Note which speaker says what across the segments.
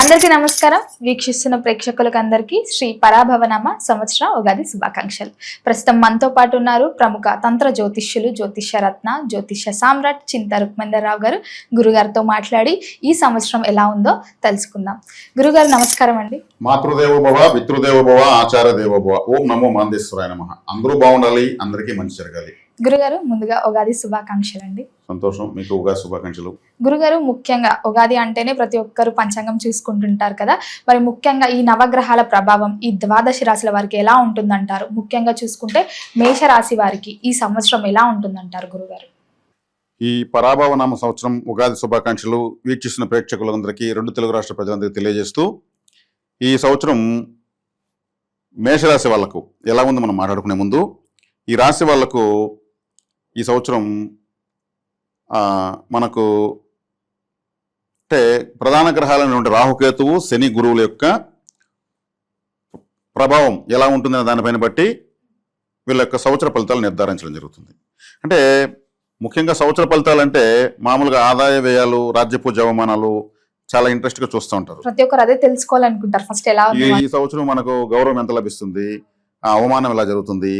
Speaker 1: అందరికీ నమస్కారం. వీక్షిస్తున్న ప్రేక్షకులకు అందరికీ శ్రీ పరాభవనామ సంవత్సర ఉగాది శుభాకాంక్షలు. ప్రస్తుతం మనతో పాటు ఉన్నారు ప్రముఖ తంత్ర జ్యోతిష్యులు, జ్యోతిష్య రత్న, జ్యోతిష్య సామ్రాట్ చింతా రుక్మందరావు గారు. గురుగారితో మాట్లాడి ఈ సంవత్సరం ఎలా ఉందో తెలుసుకుందాం. గురుగారు నమస్కారం అండి.
Speaker 2: మాతృదేవోభవ, పితృదేవోభవ, ఆచార్య దేవోభవ. ఓం నమో మాందేశ్వరాయ నమః. అందరూ బాగుండాలి, అందరికీ మంచి జరగాలి.
Speaker 1: గురుగారు ముందుగా ఉగాది శుభాకాంక్షలు అండి.
Speaker 2: సంతోషం, మీకు ఉగాది శుభాకాంక్షలు.
Speaker 1: గురుగారు ముఖ్యంగా ఉగాది అంటేనే ప్రతి ఒక్కరు పంచాంగం చూసుకుంటుంటారు కదా, మరి ముఖ్యంగా ఈ నవగ్రహాల ప్రభావం ఈ ద్వాదశి రాశుల వారికి ఎలా ఉంటుందంటారు? ముఖ్యంగా చూసుకుంటే మేషరాశి వారికి ఈ సంవత్సరం ఎలా ఉంటుందంటారు గురుగారు?
Speaker 2: ఈ పరాభవనామ సంవత్సరం ఉగాది శుభాకాంక్షలు వీక్షిస్తున్న ప్రేక్షకులందరికీ, రెండు తెలుగు రాష్ట్ర ప్రజలందరికీ తెలియజేస్తూ, ఈ సంవత్సరం మేషరాశి వాళ్లకు ఎలా ఉందో మనం మాట్లాడుకునే ముందు, ఈ రాశి వాళ్లకు ఈ సంవత్సరం మనకు అంటే ప్రధాన గ్రహాలైనటువంటి రాహుకేతువు, శని, గురువుల యొక్క ప్రభావం ఎలా ఉంటుందనే దానిపైన బట్టి వీళ్ళ యొక్క సంవత్సర ఫలితాలు నిర్ధారించడం జరుగుతుంది. అంటే ముఖ్యంగా సంవత్సర ఫలితాలు అంటే మామూలుగా ఆదాయ వ్యయాలు, రాజ్యపూజ అవమానాలు చాలా ఇంట్రెస్ట్గా చూస్తూ ఉంటారు.
Speaker 1: ప్రతి ఒక్కరు అదే తెలుసుకోవాలనుకుంటారు. ఫస్ట్ ఎలా
Speaker 2: ఈ సంవత్సరం మనకు గౌరవం ఎంత లభిస్తుంది, అవమానం ఎలా జరుగుతుంది,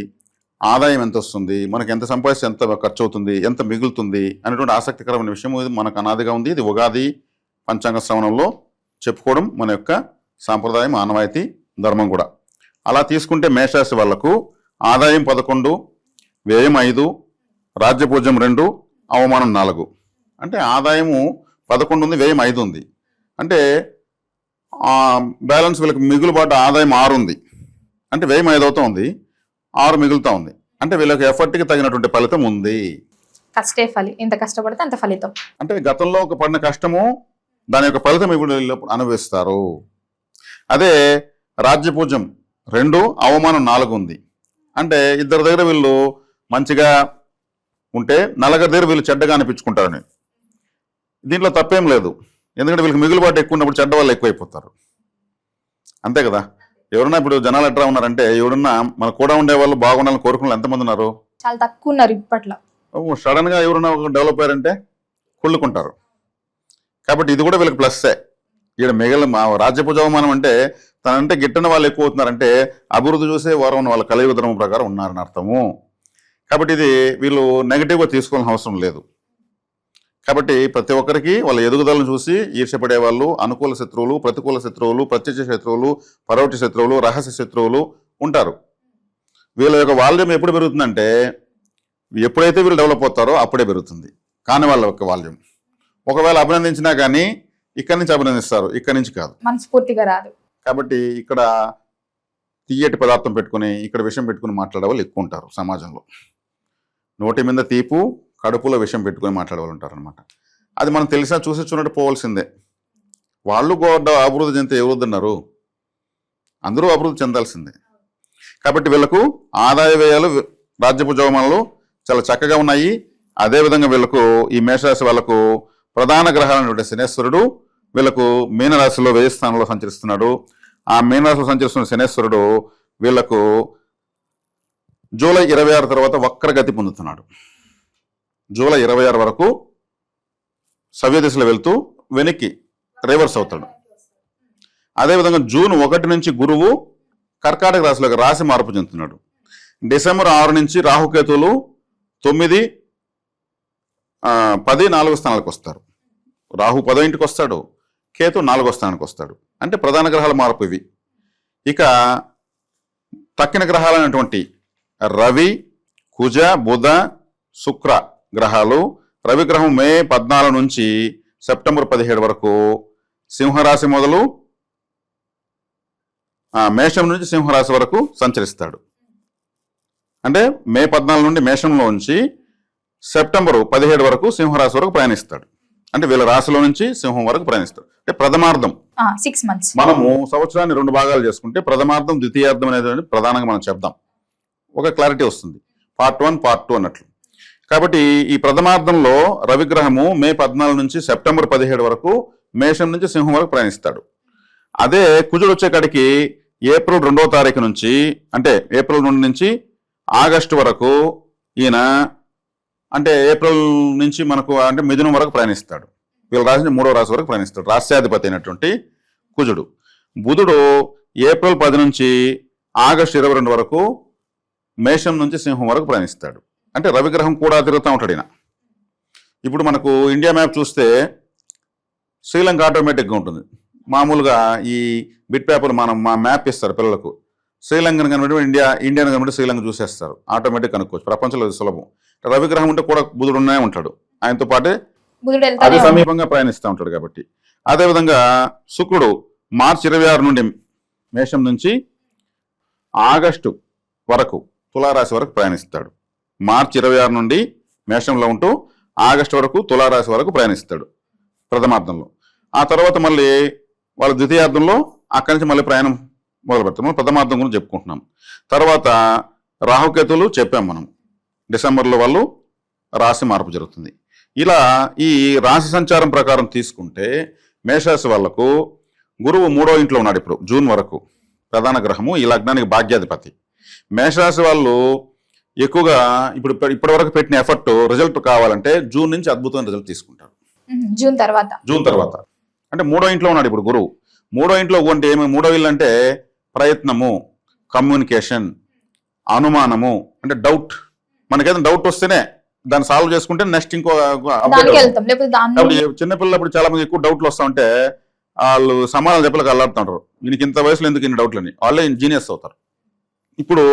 Speaker 2: ఆదాయం ఎంత వస్తుంది, మనకు ఎంత సంపాదిస్తే ఎంత ఖర్చు అవుతుంది, ఎంత మిగులుతుంది అనేటువంటి ఆసక్తికరమైన విషయం ఇది మనకు అనాదిగా ఉంది. ఇది ఉగాది పంచాంగ శ్రవణంలో చెప్పుకోవడం మన యొక్క సాంప్రదాయం, ఆనవాయితీ, ధర్మం కూడా. అలా తీసుకుంటే మేషరాశి వాళ్లకు ఆదాయం 11, వ్యయం 5, రాజ్యపూజ్యం 2, అవమానం 4. అంటే ఆదాయము 11 ఉంది, వ్యయం 5 ఉంది. అంటే బ్యాలెన్స్ వీళ్ళకి మిగులుబాటు ఆదాయం 6 ఉంది, అంటే వ్యయం 5 అవుతా ఉంది, 6 మిగులుతా ఉంది. అంటే వీళ్ళకి ఎఫర్ట్కి తగినటువంటి ఫలితం ఉంది.
Speaker 1: కష్టే ఫలి, ఎంత కష్టపడితే అంత ఫలితం.
Speaker 2: అంటే గతంలో ఒక పడిన కష్టము దాని యొక్క ఫలితం ఇప్పుడు అనుభవిస్తారు. అదే రాజ్యపూజ్యం 2, అవమానం 4 ఉంది. అంటే ఇద్దరి దగ్గర వీళ్ళు మంచిగా ఉంటే నలుగురి దగ్గర వీళ్ళు చెడ్డగా అనిపించుకుంటారని. దీంట్లో తప్పేం లేదు, ఎందుకంటే వీళ్ళకి మిగులుబాటు ఎక్కువ ఉన్నప్పుడు చెడ్డ వాళ్ళు ఎక్కువైపోతారు, అంతే కదా. ఎవరన్నా ఇప్పుడు జనాలు ఎట్లా ఉన్నారంటే, ఎవరన్నా మన కూడా ఉండే వాళ్ళు బాగుండాలని కోరుకున్న ఎంతమంది ఉన్నారు?
Speaker 1: చాలా తక్కువ ఉన్నారు ఇప్పట్లో.
Speaker 2: సడన్ గా ఎవరన్నా డెవలప్ అయ్యారంటే కుళ్ళుకుంటారు. కాబట్టి ఇది కూడా వీళ్ళకి ప్లస్సే. ఇక్కడ మా రాజ్యపూజ అవమానం అంటే తనంటే గిట్టని వాళ్ళు ఎక్కువ అవుతున్నారంటే అభివృద్ధి చూసే వారం వాళ్ళ కలియుగ ధర్మం ప్రకారం ఉన్నారని అర్థము. కాబట్టి ఇది వీళ్ళు నెగిటివ్గా తీసుకోవాల్సిన అవసరం లేదు. కాబట్టి ప్రతి ఒక్కరికి వాళ్ళ ఎదుగుదలను చూసి ఈర్ష్యపడే వాళ్ళు, అనుకూల శత్రువులు, ప్రతికూల శత్రువులు, ప్రత్యక్ష శత్రువులు, పరోక్ష శత్రువులు, రహస్య శత్రువులు ఉంటారు. వీళ్ళ యొక్క వాల్యూమ్ ఎప్పుడు పెరుగుతుందంటే ఎప్పుడైతే వీళ్ళు డెవలప్ అవుతారో అప్పుడే పెరుగుతుంది. కానీ వాళ్ళ యొక్క వాల్యూమ్ ఒకవేళ అభినందించినా కానీ ఇక్కడి నుంచి అభినందిస్తారు, ఇక్కడి నుంచి కాదు,
Speaker 1: మనస్ఫూర్తిగా రాదు.
Speaker 2: కాబట్టి ఇక్కడ తీయటి పదార్థం పెట్టుకుని ఇక్కడ విషయం పెట్టుకుని మాట్లాడే వాళ్ళు ఎక్కువ ఉంటారు సమాజంలో. నోటి మీద తీపు, కడుపులో విషయం పెట్టుకుని మాట్లాడే వాళ్ళు ఉంటారు అనమాట. అది మనం తెలిసినా చూసి చూడట్టు పోవాల్సిందే. వాళ్ళు అభివృద్ధి చెందితే ఎవరు అన్నారు? అందరూ అభివృద్ధి చెందాల్సిందే. కాబట్టి వీళ్ళకు ఆదాయ వ్యయాలు, రాజ్యపూజ అవమానాలు చాలా చక్కగా ఉన్నాయి. అదేవిధంగా వీళ్ళకు ఈ మేషరాశి వాళ్ళకు ప్రధాన గ్రహాలైనటువంటి శనేశ్వరుడు వీళ్ళకు మీనరాశిలో 1000 స్థానంలో సంచరిస్తున్నాడు. ఆ మీనరాశిలో సంచరిస్తున్న శనేశ్వరుడు వీళ్లకు జూలై 26 తర్వాత వక్రగతి పొందుతున్నాడు. జూలై 26 వరకు సవ్య దిశలో వెళ్తూ వెనక్కి రివర్స్ అవుతాడు. అదేవిధంగా జూన్ 1 నుంచి గురువు కర్కాటక రాశిలోకి రాశి మార్పు చెందుతున్నాడు. డిసెంబర్ 6 నుంచి రాహుకేతువులు 9, 10, 4 స్థానాలకు వస్తారు. రాహు 10వ ఇంటికి వస్తాడు, కేతు 4వ స్థానానికి వస్తాడు. అంటే ప్రధాన గ్రహాల మార్పు ఇవి. ఇక తక్కిన గ్రహాలైనటువంటి రవి, కుజ, బుధ, శుక్ర గ్రహాలు, రవి గ్రహం మే 14 నుంచి సెప్టెంబర్ 17 వరకు సింహరాశి మొదలు మేషం నుంచి సింహరాశి వరకు సంచరిస్తాడు. అంటే మే 14 నుండి మేషంలో నుంచి సెప్టెంబర్ 17 వరకు సింహరాశి వరకు ప్రయాణిస్తాడు. అంటే వీళ్ళ రాశిలో నుంచి సింహం వరకు ప్రయాణిస్తాడు. అంటే ప్రథమార్థం
Speaker 1: 6 months.
Speaker 2: మనము సంవత్సరాన్ని 2 భాగాలు చేసుకుంటే ప్రథమార్థం, ద్వితీయార్థం అనేది ప్రధానంగా మనం చెప్దాం. ఒక క్లారిటీ వస్తుంది, పార్ట్ 1, పార్ట్ 2 అన్నట్లు. కాబట్టి ఈ ప్రథమార్థంలో రవిగ్రహము మే 14 నుంచి సెప్టెంబర్ 17 వరకు మేషం నుంచి సింహం వరకు ప్రయాణిస్తాడు. అదే కుజుడు వచ్చేకాడికి ఏప్రిల్ 2వ తారీఖు నుంచి, అంటే ఏప్రిల్ 2 నుంచి ఆగస్టు వరకు ఈయన, అంటే ఏప్రిల్ నుంచి మనకు అంటే మిథునం వరకు ప్రయాణిస్తాడు. వీళ్ళ రాశి 3వ రాశి వరకు ప్రయాణిస్తాడు. రాష్ట్రాధిపతి అయినటువంటి కుజుడు. బుధుడు ఏప్రిల్ 10 నుంచి ఆగస్టు 22 వరకు మేషం నుంచి సింహం వరకు ప్రయాణిస్తాడు. అంటే రవిగ్రహం కూడా తిరుగుతూ ఉంటాడు ఈయన. ఇప్పుడు మనకు ఇండియా మ్యాప్ చూస్తే శ్రీలంక ఆటోమేటిక్గా ఉంటుంది. మామూలుగా ఈ బిట్ పేపర్ మా మ్యాప్ ఇస్తారు పిల్లలకు. శ్రీలంకను కనబడి ఇండియాను కనబడి శ్రీలంక చూసేస్తారు, ఆటోమేటిక్ కనుక్కోవచ్చు. ప్రపంచంలో ఇది సులభం. రవిగ్రహం ఉంటే కూడా బుధుడు ఉన్నానే ఉంటాడు, ఆయనతో పాటే అది సమీపంగా ప్రయాణిస్తూ ఉంటాడు కాబట్టి. అదేవిధంగా శుక్రుడు మార్చి 26 నుండి మేషం నుంచి ఆగస్టు వరకు తులారాశి వరకు ప్రయాణిస్తాడు. మార్చి 26 నుండి మేషంలో ఉంటూ ఆగస్టు వరకు తులారాశి వరకు ప్రయాణిస్తాడు ప్రథమార్థంలో. ఆ తర్వాత మళ్ళీ వాళ్ళ ద్వితీయార్థంలో అక్కడి నుంచి మళ్ళీ ప్రయాణం మొదలు పెడతాం. మనం ప్రథమార్థం గురించి చెప్పుకుంటున్నాం. తర్వాత రాహుకేతువులు చెప్పాం మనం, డిసెంబర్లో వాళ్ళు రాశి మార్పు జరుగుతుంది. ఇలా ఈ రాశి సంచారం ప్రకారం తీసుకుంటే మేషరాశి వాళ్లకు గురువు 3వ ఇంట్లో ఉన్నాడు ఇప్పుడు జూన్ వరకు, ప్రధాన గ్రహము, ఈ లగ్నానికి భాగ్యాధిపతి. మేషరాశి వాళ్ళు ఎక్కువగా ఇప్పటి వరకు పెట్టిన ఎఫర్ట్ రిజల్ట్ కావాలంటే జూన్ నుంచి అద్భుతమైన రిజల్ట్ తీసుకుంటారు.
Speaker 1: జూన్ తర్వాత
Speaker 2: అంటే 3వ ఇంట్లో ఉన్నాడు ఇప్పుడు గురువు. 3వ ఇంట్లో అంటే ఏమి, 3వ ఇల్లు అంటే ప్రయత్నము, కమ్యూనికేషన్, అనుమానము, అంటే డౌట్. మనకేదైనా డౌట్ వస్తేనే దాన్ని సాల్వ్ చేసుకుంటే నెక్స్ట్ ఇంకో చిన్నపిల్లప్పుడు చాలా మంది ఎక్కువ డౌట్లు వస్తా ఉంటే వాళ్ళు సమాధానం చెప్పలేక అల్లాడుతుంటారు. వీనికి ఇంత వయసులో ఎందుకు ఇన్ని డౌట్లని, వాళ్ళే ఇంజనీర్స్ అవుతారు. ఇప్పుడు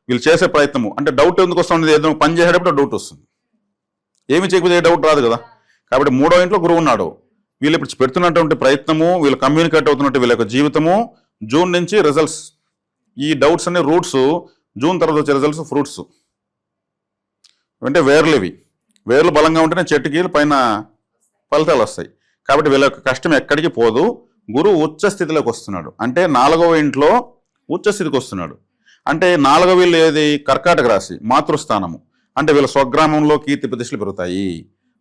Speaker 2: వీళ్ళు చేసే ప్రయత్నము అంటే డౌట్ ఎందుకు వస్తుంది, ఏదైనా పని చేసేటప్పుడు డౌట్ వస్తుంది, ఏమి చేయకపోతే డౌట్ రాదు కదా. కాబట్టి 3వ ఇంట్లో గురువు ఉన్నాడు. వీళ్ళు ఇప్పుడు పెడుతున్నటువంటి ప్రయత్నము, వీళ్ళు కమ్యూనికేట్ అవుతున్నట్టు వీళ్ళ యొక్క జీవితము, జూన్ నుంచి రిజల్ట్స్. ఈ డౌట్స్ అనే రూట్స్, జూన్ తర్వాత వచ్చే రిజల్ట్స్ ఫ్రూట్స్. అంటే వేర్లు బలంగా ఉంటేనే చెట్టుకి పైన ఫలితాలు వస్తాయి. కాబట్టి వీళ్ళ యొక్క కష్టం ఎక్కడికి పోదు. గురువు ఉచ్చ స్థితిలోకి వస్తున్నాడు, అంటే 4వ ఇంట్లో ఉచ్చ స్థితికి వస్తున్నాడు. అంటే 4వ ఇల్లు ఏది, కర్కాటక రాశి, మాతృస్థానము. అంటే వీళ్ళ స్వగ్రామంలో కీర్తి ప్రతిష్టలు పెరుగుతాయి.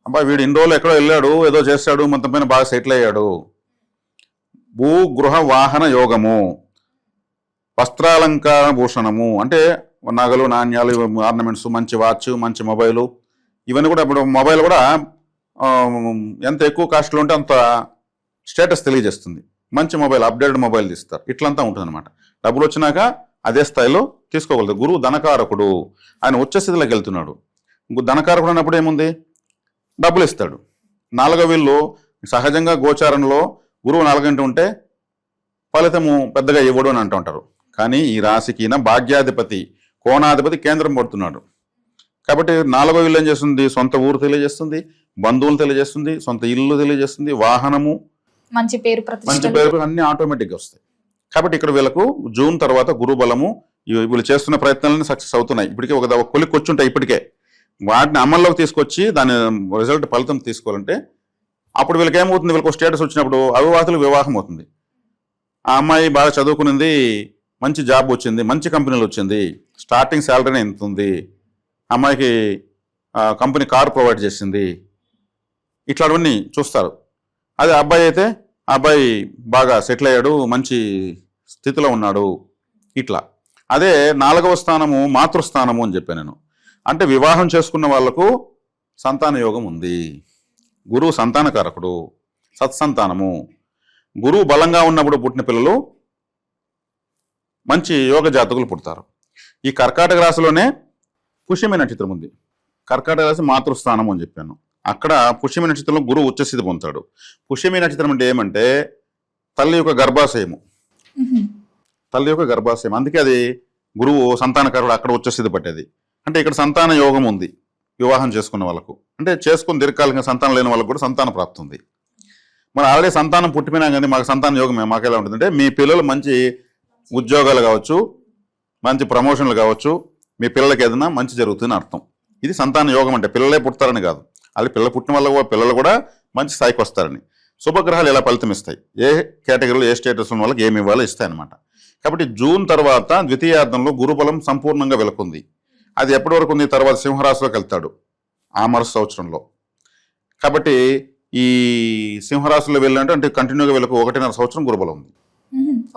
Speaker 2: అబ్బా వీడు ఇన్ని రోజులు ఎక్కడో వెళ్ళాడు, ఏదో చేశాడు, మొత్తం పైన బాగా సెటిల్ అయ్యాడు. భూ గృహ వాహన యోగము, వస్త్రాలంకార భూషణము, అంటే నగలు, నాణ్యాలు, ఆర్నమెంట్స్, మంచి వాచ్, మంచి మొబైలు, ఇవన్నీ కూడా. ఇప్పుడు మొబైల్ కూడా ఎంత ఎక్కువ కాస్ట్లో ఉంటే అంత స్టేటస్ తెలియజేస్తుంది. మంచి మొబైల్, అప్డేటెడ్ మొబైల్ తీస్తారు. ఇట్లంతా ఉంటుంది అనమాట. డబ్బులు వచ్చినాక అదే స్థాయిలో తీసుకోగలదు. గురువు ధనకారకుడు, ఆయన ఉచ్చ స్థితిలోకి వెళ్తున్నాడు. ధనకారకుడు అన్నప్పుడు ఏముంది, డబ్బులు ఇస్తాడు. 4వ ఇల్లు సహజంగా గోచారంలో గురువు 4వ ఇంటి ఉంటే ఫలితము పెద్దగా ఇవ్వడు అని అంటూ ఉంటారు. కానీ ఈ రాశికి భాగ్యాధిపతి, కోణాధిపతి కేంద్రం పడుతున్నాడు. కాబట్టి 4వ ఇల్లు ఏం చేస్తుంది, సొంత ఊరు తెలియజేస్తుంది, బంధువులు తెలియజేస్తుంది, సొంత ఇల్లు తెలియజేస్తుంది, వాహనము, మంచి పేరు అన్ని ఆటోమేటిక్గా వస్తాయి. కాబట్టి ఇక్కడ వీళ్ళకు జూన్ తర్వాత గురు బలము, వీళ్ళు చేస్తున్న ప్రయత్నాలన్నీ సక్సెస్ అవుతున్నాయి. ఇప్పటికే ఒక కొలిక్కి వచ్చి ఉంటాయి. ఇప్పటికే వాటిని అమల్లోకి తీసుకొచ్చి దాని రిజల్ట్ ఫలితం తీసుకోవాలంటే అప్పుడు వీళ్ళకి ఏమవుతుంది, వీళ్ళకి స్టేటస్ వచ్చినప్పుడు అవివాహితులకు వివాహం అవుతుంది. ఆ అమ్మాయి బాగా చదువుకునింది, మంచి జాబ్ వచ్చింది, మంచి కంపెనీలు వచ్చింది, స్టార్టింగ్ శాలరీనే ఎంత ఉంది, అమ్మాయికి కంపెనీ కార్ ప్రొవైడ్ చేసింది, ఇట్లాంటివన్నీ చూస్తారు. అదే అబ్బాయి అయితే ఆ అబ్బాయి బాగా సెటిల్ అయ్యాడు, మంచి స్థితిలో ఉన్నాడు, ఇట్లా. అదే 4వ స్థానము మాతృస్థానము అని చెప్పాను నేను. అంటే వివాహం చేసుకున్న వాళ్లకు సంతాన యోగం ఉంది. గురువు సంతానకారకుడు, సత్సంతానము. గురువు బలంగా ఉన్నప్పుడు పుట్టిన పిల్లలు మంచి యోగ జాతకులు పుడతారు. ఈ కర్కాటక రాశిలోనే పుష్యమి నక్షత్రం ఉంది. కర్కాటక రాశి మాతృస్థానం అని చెప్పాను. అక్కడ పుష్యమి నక్షత్రంలో గురువు ఉచ్చస్థితి పొందుతాడు. పుష్యమి నక్షత్రం అంటే ఏమంటే తల్లి యొక్క గర్భాశయము, తల్లి యొక్క గర్భాశయం. అందుకే అది గురువు సంతానకారుడు, అక్కడ ఉచ్చస్థితి పట్టేది. అంటే ఇక్కడ సంతాన యోగం ఉంది వివాహం చేసుకున్న వాళ్ళకు. అంటే చేసుకుని దీర్ఘకాలికంగా సంతానం లేని వాళ్ళకు కూడా సంతాన ప్రాప్తి ఉంది. మరి ఆల్రెడీ సంతానం పుట్టిపోయినా కానీ మాకు సంతాన యోగం మాకు ఎలా ఉంటుందంటే, మీ పిల్లలు మంచి ఉద్యోగాలు కావచ్చు, మంచి ప్రమోషన్లు కావచ్చు, మీ పిల్లలకి ఏదైనా మంచి జరుగుతుందని అర్థం. ఇది సంతాన యోగం అంటే పిల్లలే పుడతారని కాదు, అది పిల్లలు పుట్టిన వాళ్ళ పిల్లలు కూడా మంచి స్థాయికి వస్తారని. శుభగ్రహాలు ఎలా ఫలితం ఇస్తాయి, ఏ కేటగిరీలో ఏ స్టేటస్ ఉన్న వాళ్ళకి ఏమి ఇవ్వాలో ఇస్తాయన్నమాట. కాబట్టి జూన్ తర్వాత ద్వితీయార్థంలో గురుబలం సంపూర్ణంగా వెలుకుంది. అది ఎప్పటి వరకు ఉంది, తర్వాత సింహరాశిలోకి వెళ్తాడు ఆ మరుస సంవత్సరంలో. కాబట్టి ఈ సింహరాశిలో వెళ్ళాలంటే అంటే కంటిన్యూగా వీళ్ళకు 1.5 సంవత్సరం గురుబలం ఉంది.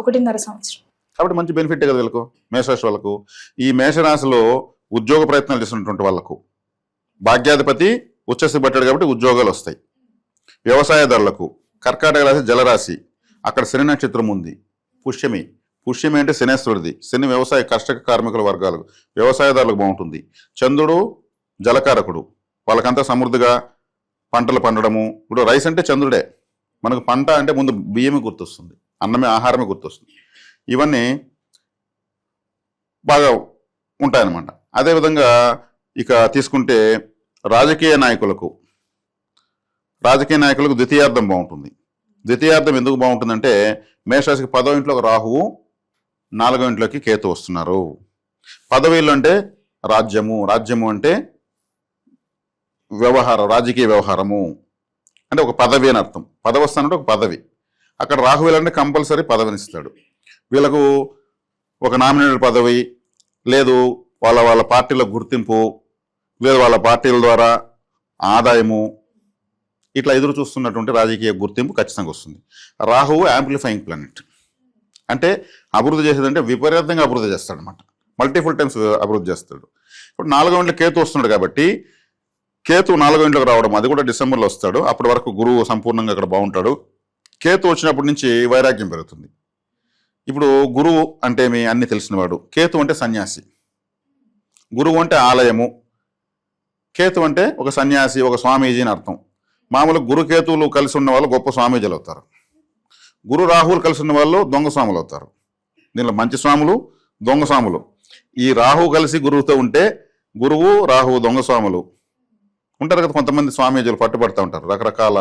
Speaker 1: 1.5 సంవత్సరం.
Speaker 2: కాబట్టి మంచి బెనిఫిట్ కదా వీళ్ళకు, మేషరాశి వాళ్ళకు. ఈ మేషరాశిలో ఉద్యోగ ప్రయత్నాలు చేస్తున్నటువంటి వాళ్ళకు భాగ్యాధిపతి ఉచ్చస్థితి పట్టాడు కాబట్టి ఉద్యోగాలు వస్తాయి. వ్యవసాయదారులకు, కర్కాటక రాశి జలరాశి, అక్కడ శని నక్షత్రం ఉంది. పుష్యమి అంటే శనేశ్వరుడిది. శని వ్యవసాయ కర్షక కార్మికుల వర్గాలకు, వ్యవసాయదారులకు బాగుంటుంది. చంద్రుడు జలకారకుడు, వాళ్ళకంతా సమృద్ధిగా పంటలు పండడము. ఇప్పుడు రైస్ అంటే చంద్రుడే. మనకు పంట అంటే ముందు బియ్యమే గుర్తొస్తుంది, అన్నమే ఆహారమే గుర్తొస్తుంది. ఇవన్నీ బాగా ఉంటాయన్నమాట. అదేవిధంగా ఇక తీసుకుంటే రాజకీయ నాయకులకు ద్వితీయార్థం బాగుంటుంది. ద్వితీయార్థం ఎందుకు బాగుంటుందంటే మేషరాశికి 10వ ఇంట్లో రాహువు, 4వ ఇంట్లోకి కేతు వస్తున్నారు. పదవీలు అంటే రాజ్యము అంటే రాజకీయ వ్యవహారము అంటే ఒక పదవి అని అర్థం. పదవస్థానం అంటే ఒక పదవి. అక్కడ రాహు అంటే కంపల్సరీ పదవినిస్తాడు. వీళ్ళకు ఒక నామినేటెడ్ పదవి, లేదు వాళ్ళ పార్టీల గుర్తింపు, లేదు వాళ్ళ పార్టీల ద్వారా ఆదాయము, ఇట్లా ఎదురు చూస్తున్నటువంటి రాజకీయ గుర్తింపు ఖచ్చితంగా వస్తుంది. రాహువు యాంప్లిఫైయింగ్ ప్లానెట్, అంటే అభివృద్ధి చేసేదంటే విపరీతంగా అభివృద్ధి చేస్తాడు అనమాట. మల్టిపుల్ టైమ్స్ అభివృద్ధి చేస్తాడు. ఇప్పుడు 4వ ఇంట్లో కేతు వస్తున్నాడు కాబట్టి కేతు 4వ ఇంట్లోకి రావడం, అది కూడా డిసెంబర్లో వస్తాడు. అప్పటి వరకు గురువు సంపూర్ణంగా అక్కడ బాగుంటాడు. కేతు వచ్చినప్పటి నుంచి వైరాగ్యం పెరుగుతుంది. ఇప్పుడు గురువు అంటే మీ అన్ని తెలిసినవాడు, కేతు అంటే సన్యాసి, గురువు అంటే ఆలయము, కేతు అంటే ఒక సన్యాసి, ఒక స్వామీజీ అని అర్థం. మామూలు గురుకేతువులు కలిసి ఉన్న వాళ్ళు గొప్ప స్వామీజీలు అవుతారు. గురు రాహువులు కలిసి ఉన్న వాళ్ళు దొంగ స్వాములు అవుతారు. దీనిలో మంచి స్వాములు, దొంగ స్వాములు. ఈ రాహువు కలిసి గురువుతో ఉంటే గురువు రాహువు దొంగ స్వాములు ఉంటారు కదా. కొంతమంది స్వామీజీలు పట్టుబడుతూ ఉంటారు రకరకాల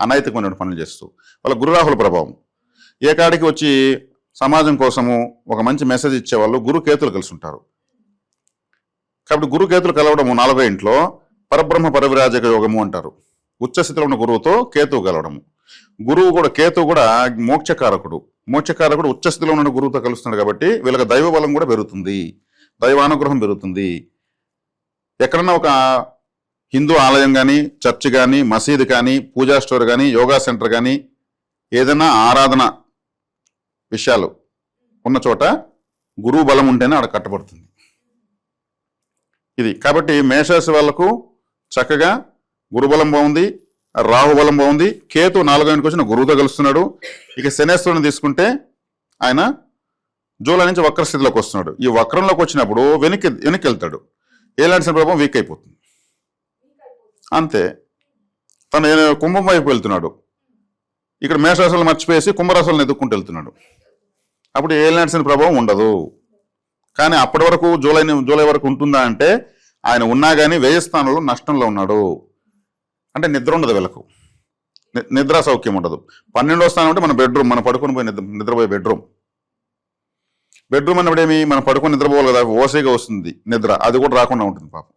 Speaker 2: అనైతికమైన పనులు చేస్తూ. వాళ్ళ గురు రాహుల ప్రభావం. ఏ కాడికి వచ్చి సమాజం కోసము ఒక మంచి మెసేజ్ ఇచ్చేవాళ్ళు గురుకేతులు కలిసి ఉంటారు. కాబట్టి గురుకేతులు కలవడము 4వ ఇంట్లో పరబ్రహ్మ పరివిరాజక యోగము అంటారు. ఉచ్చస్థితిలో ఉన్న గురువుతో కేతువు కలవడము. కేతువు కూడా మోక్షకారకుడు ఉచ్చస్థితిలో ఉన్న గురువుతో కలుస్తున్నాడు కాబట్టి వీళ్ళకి దైవ బలం కూడా పెరుగుతుంది, దైవానుగ్రహం పెరుగుతుంది. ఎక్కడన్నా ఒక హిందూ ఆలయం కానీ, చర్చ్ కానీ, మసీదు కానీ, పూజా స్టోర్ కానీ, యోగా సెంటర్ కానీ, ఏదైనా ఆరాధన విషయాలు ఉన్న చోట గురువు బలం ఉంటేనే ఆడ కట్టబడుతుంది. ఇది కాబట్టి మేషరాశి వాళ్ళకు చక్కగా గురుబలం బాగుంది, రాహుబలం బాగుంది. కేతు 4వ ఇంటికి వచ్చిన గురువుతో కలుస్తున్నాడు. ఇక శనేశ్వరుని తీసుకుంటే ఆయన జూలై నుంచి వక్ర స్థితిలోకి వస్తున్నాడు. ఈ వక్రంలోకి వచ్చినప్పుడు వెనక్కి వెళ్తాడు. ఏలాంటి ప్రభావం వీక్ అయిపోతుంది అంతే. తను కుంభం వైపు వెళ్తున్నాడు. ఇక్కడ మేషరాశులను మర్చిపోయేసి కుంభరాశులను ఎదుక్కుంటూ వెళ్తున్నాడు. అప్పుడు ఏలాంటి ప్రభావం ఉండదు. కానీ అప్పటి వరకు జూలై వరకు ఉంటుందా అంటే ఆయన ఉన్నా కానీ వ్యయ స్థానంలో నష్టంలో ఉన్నాడు. అంటే నిద్ర ఉండదు వీళ్ళకు, నిద్రా సౌఖ్యం ఉండదు. 12వ స్థానం అంటే మన బెడ్రూమ్, మనం పడుకుని పోయి నిద్రపోయే బెడ్రూమ్ అన్నప్పుడు ఏమి, మనం పడుకుని నిద్రపోవాలి కదా, ఓసేగా వస్తుంది నిద్ర, అది కూడా రాకుండా ఉంటుంది పాపం.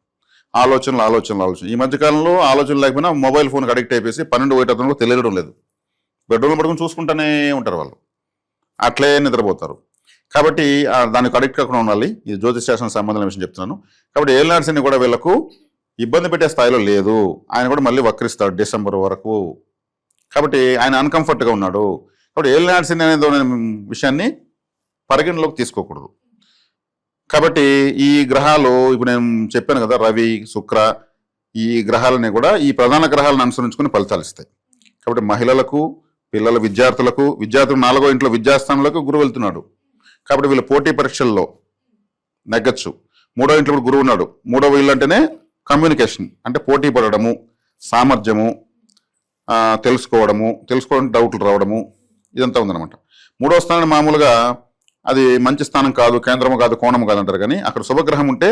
Speaker 2: ఆలోచనలు. ఈ మధ్యకాలంలో ఆలోచనలు లేకపోయినా మొబైల్ ఫోన్కి అడిక్ట్ అయిపోయి 12 ఒకటి తెలియడం లేదు. బెడ్రూమ్లో పడుకుని చూసుకుంటూనే ఉంటారు వాళ్ళు, అట్లే నిద్రపోతారు. కాబట్టి దానికి అడిక్ట్ కాకుండా ఉండాలి. ఇది జ్యోతిష్ శాస్త్రం సంబంధమైన విషయం చెప్తున్నాను. కాబట్టి ఏలినాడ్స్ని కూడా వీళ్ళకు ఇబ్బంది పెట్టే స్థాయిలో లేదు. ఆయన కూడా మళ్ళీ వక్రిస్తాడు డిసెంబర్ వరకు. కాబట్టి ఆయన అన్కంఫర్ట్గా ఉన్నాడు. కాబట్టి ఏలినాడ్స్ని అనేది విషయాన్ని పరిగణలోకి తీసుకోకూడదు. కాబట్టి ఈ గ్రహాలు ఇప్పుడు నేను చెప్పాను కదా, రవి, శుక్ర, ఈ గ్రహాలని కూడా ఈ ప్రధాన గ్రహాలను అనుసరించుకుని ఫలితాలు ఇస్తాయి. కాబట్టి మహిళలకు, విద్యార్థులు 4వ ఇంట్లో విద్యాస్థానంలోకి గురువు వెళ్తున్నాడు. కాబట్టి వీళ్ళు పోటీ పరీక్షల్లో నెగ్గచ్చు. 3వ ఇంట్లో కూడా గురువు ఉన్నాడు. 3వ ఇల్లు అంటేనే కమ్యూనికేషన్, అంటే పోటీ పడడము, సామర్థ్యము, తెలుసుకోవడం, డౌట్లు రావడము, ఇదంతా ఉందన్నమాట. 3వ స్థానం మామూలుగా అది మంచి స్థానం కాదు, కేంద్రము కాదు, కోణము కాదు అంటారు. కానీ అక్కడ శుభగ్రహం ఉంటే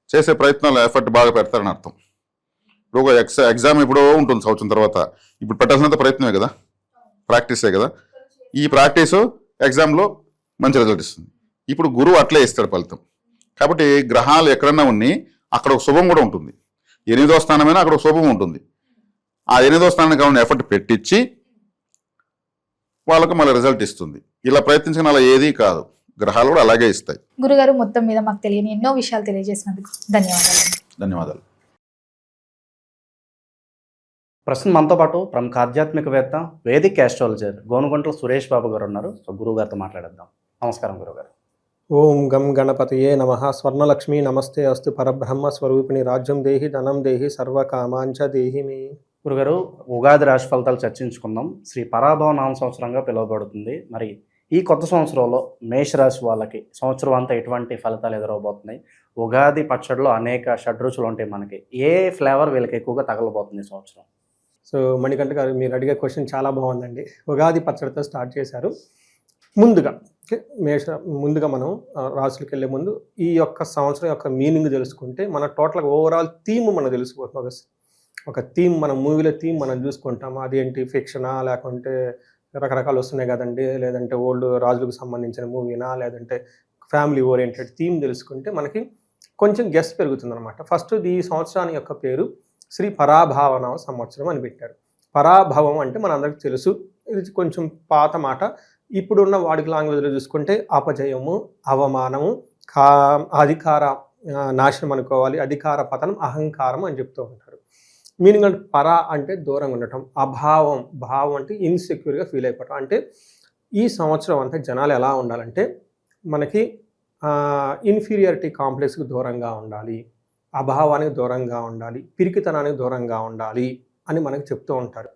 Speaker 2: చేసే ప్రయత్నాలు, ఎఫర్ట్ బాగా పెడతారని అర్థం. ఇప్పుడు ఎగ్జామ్ ఎప్పుడో ఉంటుంది సంవత్సరం తర్వాత, ఇప్పుడు పెట్టాల్సినంత ప్రయత్నమే కదా, ప్రాక్టీసే కదా. ఈ ప్రాక్టీసు ఎగ్జామ్లో మంచి రిజల్ట్ ఇస్తుంది. ఇప్పుడు గురువు అట్లే ఇస్తాడు ఫలితం. కాబట్టి గ్రహాలు ఎక్కడన్నా ఉన్నాయి అక్కడ ఒక శుభం కూడా ఉంటుంది. 8వ స్థానమైనా అక్కడ ఒక శుభం ఉంటుంది. ఆ 8వ స్థానానికి కావాలని ఎఫర్ట్ పెట్టించి వాళ్ళకు మళ్ళీ రిజల్ట్ ఇస్తుంది. ఇలా ప్రయత్నించిన అలా ఏదీ కాదు, గ్రహాలు కూడా అలాగే ఇస్తాయి.
Speaker 1: గురుగారు, మొత్తం మీద మాకు తెలియని ఎన్నో విషయాలు తెలియజేసినందుకు
Speaker 3: ధన్యవాదాలు. ప్రస్తుతం మనతో పాటు ప్రముఖ ఆధ్యాత్మికవేత్త, వేదిక్ ఆస్ట్రాలజర్ గోనుగుంట్ల సురేష్ బాబు గారు ఉన్నారు. సో గురువు గారితో మాట్లాడేద్దాం. నమస్కారం గురుగారు.
Speaker 4: ఓం గం గణపతయే నమః. స్వర్ణలక్ష్మి నమస్తే అస్తు. పరబ్రహ్మ స్వరూపిణి రాజ్యం దేహి ధనం దేహి సర్వకామాంచ దేహి మే.
Speaker 3: గురుగారు, ఉగాది రాశి ఫలితాలు చర్చించుకుందాం. శ్రీ పరాభవ నామ సంవత్సరంగా పిలువబడుతుంది. మరి ఈ కొత్త సంవత్సరంలో మేషరాశి వాళ్ళకి సంవత్సరం అంతా ఎటువంటి ఫలితాలు ఎదురవబోతున్నాయి? ఉగాది పచ్చడిలో అనేక షడ్రుచులు ఉంటాయి మనకి. ఏ ఫ్లేవర్ వీళ్ళకి ఎక్కువగా తగలబోతుంది ఈ సంవత్సరం?
Speaker 4: సో మణికంఠ గారు, మీరు అడిగే క్వశ్చన్ చాలా బాగుందండి. ఉగాది పచ్చడితో స్టార్ట్ చేశారు. ముందుగా మనం రాసులకు వెళ్ళే ముందు ఈ యొక్క సంవత్సరం యొక్క మీనింగ్ తెలుసుకుంటే మన టోటల్గా ఓవరాల్ థీమ్ మనకు తెలిసిపోతుంది. ఒక థీమ్, మన మూవీలో థీమ్ మనం చూసుకుంటాం. అదేంటి, ఫిక్షనా లేకుంటే రకరకాలు వస్తున్నాయి కదండి, లేదంటే ఓల్డ్ రాజులకు సంబంధించిన మూవీనా, లేదంటే ఫ్యామిలీ ఓరియంటెడ్ థీమ్ తెలుసుకుంటే మనకి కొంచెం గెస్ పెరుగుతుంది అనమాట. ఫస్ట్ ఈ సంవత్సరాన్ని యొక్క పేరు శ్రీ పరాభావనామ సంవత్సరం అని పెట్టారు. పరాభవం అంటే మనందరికీ తెలుసు, ఇది కొంచెం పాత మాట. ఇప్పుడున్న వాడికి లాంగ్వేజ్లో చూసుకుంటే అపజయము, అవమానము, అధికార నాశనం అనుకోవాలి, అధికార పతనం, అహంకారం అని చెప్తూ ఉంటారు. మీనింగ్ అంటే పరా అంటే దూరంగా ఉండటం, అభావం, భావం అంటే ఇన్సెక్యూర్గా ఫీల్ అయిపోవటం. అంటే ఈ సంవత్సరం అంతా జనాలు ఎలా ఉండాలంటే మనకి ఇన్ఫీరియారిటీ కాంప్లెక్స్కి దూరంగా ఉండాలి, అభావానికి దూరంగా ఉండాలి, పిరికితనానికి దూరంగా ఉండాలి అని మనకి చెప్తూ ఉంటారు.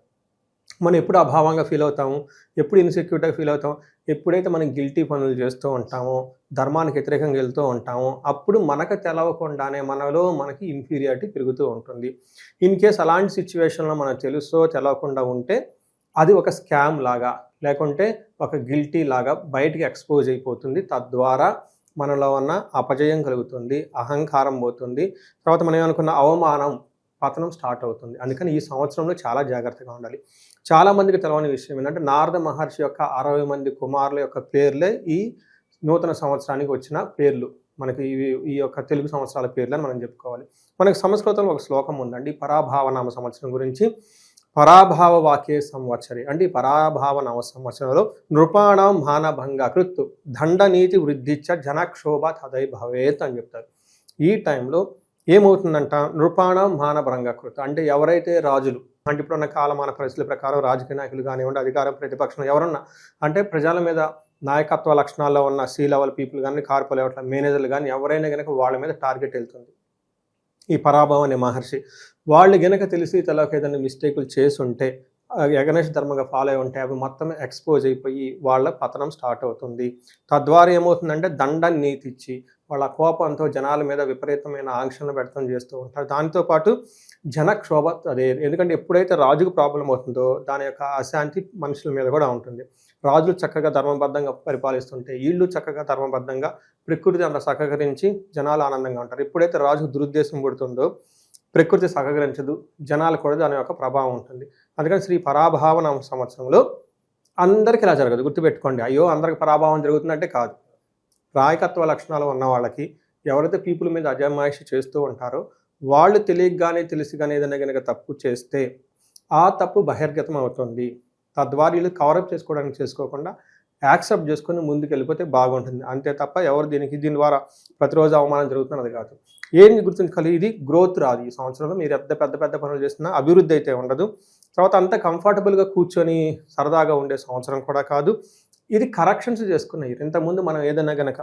Speaker 4: మనం ఎప్పుడు అభావంగా ఫీల్ అవుతాము, ఎప్పుడు ఇన్సెక్యూర్గా ఫీల్ అవుతాం, ఎప్పుడైతే మనం గిల్టీ పనులు చేస్తూ ఉంటామో, ధర్మానికి వ్యతిరేకంగా వెళ్తూ ఉంటామో, అప్పుడు మనకు తెలవకుండానే మనకి ఇన్ఫీరియారిటీ పెరుగుతూ ఉంటుంది. ఇన్ కేస్ అలాంటి సిచ్యువేషన్లో మనం తెలుసో తెలవకుండా ఉంటే అది ఒక స్కామ్ లాగా, లేకుంటే ఒక గిల్టీ లాగా బయటికి ఎక్స్పోజ్ అయిపోతుంది. తద్వారా మనలో ఉన్న అపజయం కలుగుతుంది, అహంకారం పోతుంది, తర్వాత మనం ఏమనుకున్న అవమానం, పతనం స్టార్ట్ అవుతుంది. అందుకని ఈ సంవత్సరంలో చాలా జాగ్రత్తగా ఉండాలి. చాలామందికి తెలవని విషయం ఏంటంటే నారద మహర్షి యొక్క 60 మంది కుమారుల యొక్క పేర్లే ఈ నూతన సంవత్సరానికి వచ్చిన పేర్లు. మనకి ఈ యొక్క తెలుగు సంవత్సరాల పేర్లు అని మనం చెప్పుకోవాలి. మనకి సంస్కృతంలో ఒక శ్లోకం ఉందండి పరాభావనామ సంవత్సరం గురించి. పరాభావ వాక్యే సంవత్సరి అంటే ఈ పరాభావ నవ సంవత్సరంలో నృపాణం మానభంగ కృత్ దండనీతి వృద్ధిచ్చ జనక్షోభ తదై భవేత్ అని చెప్తారు. ఈ టైంలో ఏమవుతుందంట, నృపాణం మానభంగ కృత్ అంటే ఎవరైతే రాజులు, అంటే ఇప్పుడున్న కాలమాన పరిస్థితుల ప్రకారం రాజకీయ నాయకులు కానివ్వండి, అధికారం ప్రతిపక్షం ఎవరన్నా అంటే ప్రజల మీద నాయకత్వ లక్షణాల్లో ఉన్న సీ లెవెల్ పీపుల్ కానీ, కార్పొరేట్ మేనేజర్లు కానీ ఎవరైనా కనుక వాళ్ళ మీద టార్గెట్ వెళ్తుంది. ఈ పరాభవం అనే మహర్షి వాళ్ళు గనక తెలిసి తెలవక ఏదైనా మిస్టేకులు చేసుంటే, ఎగనెస్ట్ ధర్మంగా ఫాలో అయి ఉంటే అవి మొత్తం ఎక్స్పోజ్ అయిపోయి వాళ్ళ పతనం స్టార్ట్ అవుతుంది. తద్వారా ఏమవుతుందంటే దండ నీతి ఇచ్చి వాళ్ళ కోపంతో జనాల మీద విపరీతమైన ఆంక్షలను వ్యక్తం చేస్తూ ఉంటారు. దాంతోపాటు జనక్షోభ అదే, ఎందుకంటే ఎప్పుడైతే రాజుకు ప్రాబ్లం అవుతుందో దాని యొక్క అశాంతి మనుషుల మీద కూడా ఉంటుంది. రాజులు చక్కగా ధర్మబద్ధంగా పరిపాలిస్తుంటే వీళ్ళు చక్కగా ధర్మబద్ధంగా ప్రకృతి అంత సహకరించి జనాలు ఆనందంగా ఉంటారు. ఎప్పుడైతే రాజుకు దురుద్దేశం పుడుతుందో ప్రకృతి సహకరించదు, జనాలు కూడా దాని యొక్క ప్రభావం ఉంటుంది. అందుకని శ్రీ పరాభావనామ సంవత్సరంలో అందరికీ ఇలా జరగదు, గుర్తుపెట్టుకోండి. అయ్యో అందరికి పరాభావం జరుగుతుందంటే కాదు. నాయకత్వ లక్షణాలు ఉన్న వాళ్ళకి, ఎవరైతే పీపుల్ మీద అజమాయిషి చేస్తూ ఉంటారో వాళ్ళు తెలియగానే తెలిసి కానీ ఏదైనా కనుక తప్పు చేస్తే ఆ తప్పు బహిర్గతం అవుతుంది. తద్వారా వీళ్ళు కవరప్ చేసుకోకుండా యాక్సెప్ట్ చేసుకొని ముందుకు వెళ్ళిపోతే బాగుంటుంది. అంతే తప్ప ఎవరు దీని ద్వారా ప్రతిరోజు అవమానం జరుగుతున్నది కాదు. ఏంటి గుర్తుంచుకోవాలి, ఇది గ్రోత్ రాదు. ఈ సంవత్సరంలో మీరు పెద్ద పనులు చేస్తున్నా అభివృద్ధి అయితే ఉండదు. తర్వాత అంతా కంఫర్టబుల్గా కూర్చొని సరదాగా ఉండే సంవత్సరం కూడా కాదు. ఇది కరెక్షన్స్ చేసుకున్నాయి. ఇంతకుముందు మనం ఏదైనా కనుక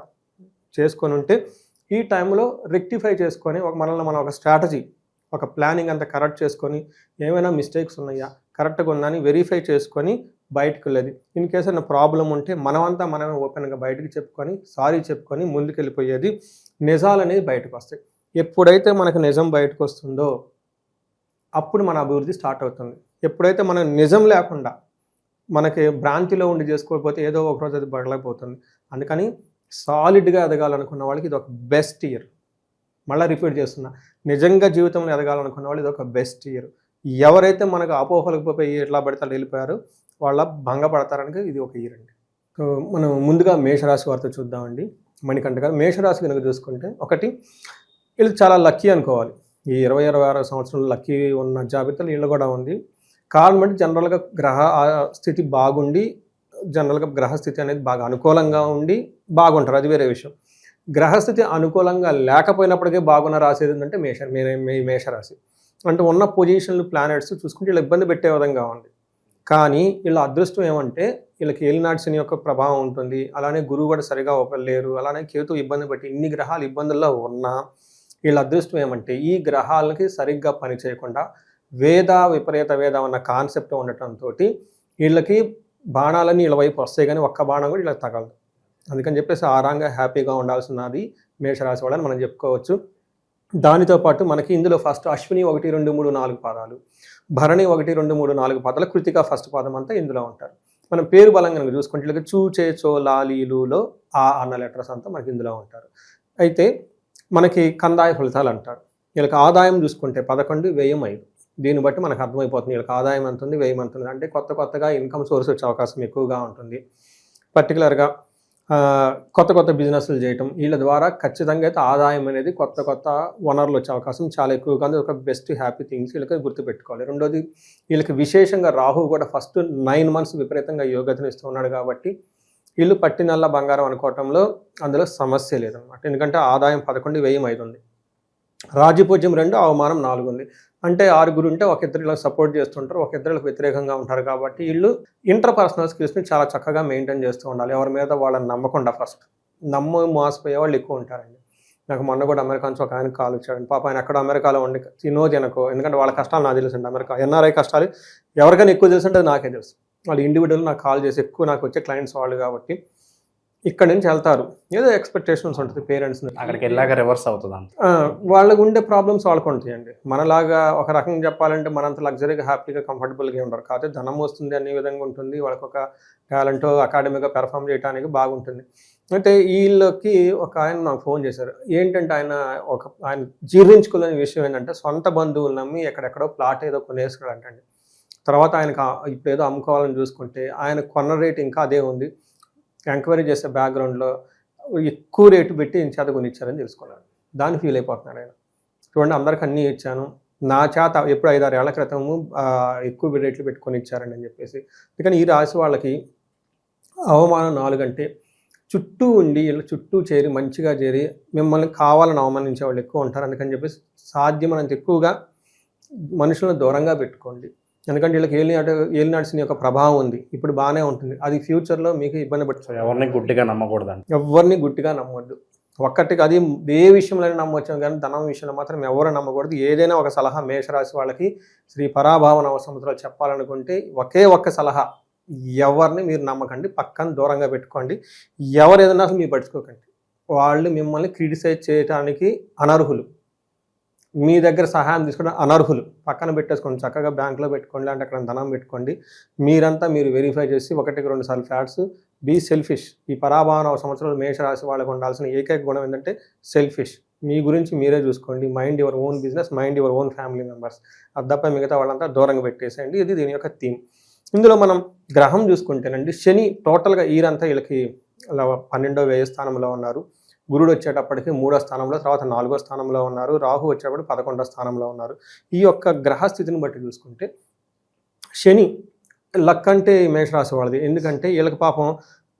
Speaker 4: చేసుకొని ఉంటే ఈ టైంలో రెక్టిఫై చేసుకొని మనల్ని మనం ఒక స్ట్రాటజీ, ఒక ప్లానింగ్ అంతా కరెక్ట్ చేసుకొని ఏమైనా మిస్టేక్స్ ఉన్నాయా, కరెక్ట్గా ఉందని వెరిఫై చేసుకొని బయటకు వెళ్ళేది. ఇన్ కేస్ ఏమైనా ప్రాబ్లం ఉంటే మనమే ఓపెన్గా బయటకు చెప్పుకొని సారీ చెప్పుకొని ముందుకు వెళ్ళిపోయేది. నిజాలు అనేది బయటకు వస్తాయి. ఎప్పుడైతే మనకు నిజం బయటకు వస్తుందో అప్పుడు మన అభివృద్ధి స్టార్ట్ అవుతుంది. ఎప్పుడైతే మనం నిజం లేకుండా మనకి భ్రాంతిలో ఉండి చేసుకోకపోతే ఏదో ఒకరోజు అది బడలేకపోతుంది. అందుకని సాలిడ్గా ఎదగాలనుకున్న వాళ్ళకి ఇది ఒక బెస్ట్ ఇయర్. మళ్ళీ రిపీట్ చేస్తున్నా, నిజంగా జీవితంలో ఎదగాలనుకున్న వాళ్ళు ఇది ఒక బెస్ట్ ఇయర్. ఎవరైతే మనకు అపోహలకు పోయి ఎట్లా పడితే వెళ్ళిపోయారో వాళ్ళ భంగపడతారని ఇది ఒక ఇయర్ అండి. సో మనం ముందుగా మేషరాశి వారితో చూద్దామండి. మణికంఠ గారు, మేషరాశి కనుక చూసుకుంటే ఒకటి, వీళ్ళు చాలా లక్కీ అనుకోవాలి. ఈ 2026 సంవత్సరంలో లక్కీ ఉన్న జాబితాలో వీళ్ళు కూడా ఉంది. కారణం అంటే జనరల్గా గ్రహ స్థితి బాగుండి, జనరల్గా గ్రహస్థితి అనేది బాగా అనుకూలంగా ఉండి బాగుంటారు, అది వేరే విషయం. గ్రహస్థితి అనుకూలంగా లేకపోయినప్పటికీ బాగున్న రాశి ఏంటంటే మేషరాశి. అంటే ఉన్న పొజిషన్లు ప్లానెట్స్ చూసుకుంటే వీళ్ళు ఇబ్బంది పెట్టే విధంగా ఉంది. కానీ వీళ్ళ అదృష్టం ఏమంటే వీళ్ళకి ఏలినాటి శని యొక్క ప్రభావం ఉంటుంది, అలానే గురువు కూడా సరిగా లేరు, అలానే కేతు ఇబ్బంది పెట్టి ఇన్ని గ్రహాలు ఇబ్బందుల్లో ఉన్నా వీళ్ళ అదృష్టం ఏమంటే ఈ గ్రహాలకి సరిగ్గా పని చేయకుండా విపరీత వేద అన్న కాన్సెప్ట్ ఉండటంతో వీళ్ళకి బాణాలన్నీ వీళ్ళ వైపు వస్తాయి కానీ ఒక్క బాణం కూడా వీళ్ళకి తగలదు. అందుకని చెప్పేసి ఆరాంగా హ్యాపీగా ఉండాల్సినది మేషరాశి వాళ్ళని మనం చెప్పుకోవచ్చు. దానితో పాటు మనకి ఇందులో ఫస్ట్ అశ్విని 1, 2, 3, 4 పాదాలు, భరణి 1, 2, 3, 4 పాదాలు, కృతిక ఫస్ట్ పాదం అంతా ఇందులో ఉంటారు. మనం పేరు బలంగా కనుక చూసుకుంటే వీళ్ళకి చూ, చే, చో, లా, లీలులో ఆ అన్న లెటర్స్ అంతా మనకి ఇందులో ఉంటారు. అయితే మనకి కందాయ ఫలితాలు అంటారు. వీళ్ళకి ఆదాయం చూసుకుంటే 11, వ్యయం 5. దీన్ని బట్టి మనకు అర్థమైపోతుంది వీళ్ళకి ఆదాయం ఎంత ఉంది, వ్యయం ఎంత ఉంది. అంటే కొత్తగా ఇన్కమ్ సోర్స్ వచ్చే అవకాశం ఎక్కువగా ఉంటుంది. పర్టికులర్గా కొత్త బిజినెస్లు చేయటం వీళ్ళ ద్వారా ఖచ్చితంగా అయితే ఆదాయం అనేది కొత్త వనరులు వచ్చే అవకాశం చాలా ఎక్కువగా ఉంది. ఒక బెస్ట్ హ్యాపీ థింగ్స్ వీళ్ళకి గుర్తుపెట్టుకోవాలి. రెండోది వీళ్ళకి విశేషంగా రాహు కూడా ఫస్ట్ 9 months విపరీతంగా యోగతను ఇస్తూ ఉన్నాడు కాబట్టి వీళ్ళు పట్టినల్ల బంగారం అనుకోవటంలో అందులో సమస్య లేదనమాట. ఎందుకంటే ఆదాయం 11, వ్యయం 5 ఉంది. రాజ్యపూజ్యం 2, అవమానం 4 ఉంది. అంటే 6 ఉంటే ఒక ఇద్దరు సపోర్ట్ చేస్తుంటారు, ఒక ఇద్దరికి వ్యతిరేకంగా ఉంటారు కాబట్టి వీళ్ళు ఇంటర్పర్సనల్ స్కిల్స్ని చాలా చక్కగా మెయింటైన్ చేస్తూ ఉండాలి. ఎవరి మీద వాళ్ళని నమ్మకుండా ఫస్ట్ మోసపోయే వాళ్ళు ఎక్కువ ఉంటారండి. నాకు మొన్న కూడా అమెరికా నుంచి ఒక ఆయన కాల్ వచ్చాడు. పాప ఆయన ఎక్కడ అమెరికాలో ఉండి తినోజనకో, ఎందుకంటే వాళ్ళ కష్టాలు నాకు తెలుసు. అమెరికా ఎన్ఆర్ఐ కష్టాలు ఎవరికైనా ఎక్కువ తెలుసు అంటే నాకే తెలుసు. వాళ్ళు ఇండివిజువల్ నాకు కాల్ చేసి ఎక్కువ నాకు వచ్చే క్లయింట్స్ వాళ్ళు కాబట్టి ఇక్కడ నుంచి వెళ్తారు. ఏదో ఎక్స్పెక్టేషన్స్ ఉంటుంది పేరెంట్స్
Speaker 3: అక్కడికి వెళ్ళాక రివర్స్ అవుతుంది అంత.
Speaker 4: వాళ్ళకు ఉండే ప్రాబ్లమ్స్ వాళ్ళకు ఉంటాయండి. మనలాగా ఒక రకంగా చెప్పాలంటే మనంత లగ్జరీగా హ్యాపీగా కంఫర్టబుల్గా ఉండరు. కాకపోతే ధనం వస్తుంది అనే విధంగా ఉంటుంది. వాళ్ళకి ఒక టాలెంట్ అకాడమీగా పెర్ఫామ్ చేయడానికి బాగుంటుంది. అయితే వీళ్ళకి ఒక ఆయన నాకు ఫోన్ చేశారు. ఏంటంటే ఆయన జీర్ణించుకోలేని విషయం ఏంటంటే సొంత బంధువులు నమ్మి ఎక్కడెక్కడో ప్లాట్ ఏదో కొనేసుకున్నాడంటండి. తర్వాత ఆయనకు ఇప్పుడు ఏదో అమ్ముకోవాలని చూసుకుంటే ఆయన కొన్న రేట్ ఇంకా అదే ఉంది. ఎంక్వైరీ చేసే బ్యాక్గ్రౌండ్లో ఎక్కువ రేటు పెట్టి చేత కొనిచ్చారని తెలుసుకున్నాడు. దాన్ని ఫీల్ అయిపోతున్నాడు ఆయన. చూడండి, అందరికి అన్నీ ఇచ్చాను, నా చేత ఎప్పుడు 5-6 ఏళ్ల క్రితము ఎక్కువ రేట్లు పెట్టుకొని ఇచ్చారండి అని చెప్పేసి. అందుకని ఈ రాశి వాళ్ళకి అవమానం 4 అంటే చుట్టూ ఉండి వీళ్ళ చుట్టూ చేరి మంచిగా చేరి మిమ్మల్ని కావాలని అవమానించే వాళ్ళు ఎక్కువ ఉంటారు. అందుకని చెప్పేసి సాధ్యమైనంత ఎక్కువగా మనుషులను దూరంగా పెట్టుకోండి. ఎందుకంటే వీళ్ళకి ఏలినాడ్సిన యొక్క ప్రభావం ఉంది. ఇప్పుడు బాగానే ఉంటుంది, అది ఫ్యూచర్లో మీకు ఇబ్బంది పడుతుంది.
Speaker 3: ఎవరిని గుడ్డిగా నమ్మకూడదండి.
Speaker 4: ఎవరిని గుడ్డిగా నమ్మొద్దు. ఒక్కటికి అది ఏ విషయంలో నమ్మొచ్చాం కానీ ధనం విషయంలో మాత్రం ఎవరు నమ్మకూడదు. ఏదైనా ఒక సలహా మేషరాశి వాళ్ళకి శ్రీ పరాభవ నవ సంవత్సరాలు చెప్పాలనుకుంటే ఒక్క సలహా, ఎవరిని మీరు నమ్మకండి, పక్కన దూరంగా పెట్టుకోండి. ఎవరు ఏదైనా అసలు మీరు పట్టుకోకండి. వాళ్ళు మిమ్మల్ని క్రిటిసైజ్ చేయడానికి అనర్హులు. మీ దగ్గర సహాయం తీసుకోవడం అనర్హులు. పక్కన పెట్టేసుకోండి, చక్కగా బ్యాంకులో పెట్టుకోండి, అంటే అక్కడ ధనం పెట్టుకోండి. మీరు వెరిఫై చేసి 1-2 సార్లు ఫ్యాట్స్. Be selfish. ఈ పరాభావ సంవత్సరాలు మేషరాశి వాళ్ళకు ఉండాల్సిన ఏకైక గుణం ఏంటంటే సెల్ఫిష్. మీ గురించి మీరే చూసుకోండి. Mind your own business, mind your own family members. అది తప్ప మిగతా వాళ్ళంతా దూరంగా పెట్టేసేయండి. ఇది దీని యొక్క థీమ్. ఇందులో మనం గ్రహం చూసుకుంటేనండి, శని టోటల్గా ఈరంతా వీళ్ళకి 12వ వ్యయ స్థానంలో ఉన్నారు. గురుడు వచ్చేటప్పటికి 3వ స్థానంలో, తర్వాత 4వ స్థానంలో ఉన్నారు. రాహు వచ్చేటప్పుడు 11వ స్థానంలో ఉన్నారు. ఈ యొక్క గ్రహస్థితిని బట్టి చూసుకుంటే శని లక్ అంటే మేషరాశి వాళ్ళది. ఎందుకంటే వీళ్ళకి పాపం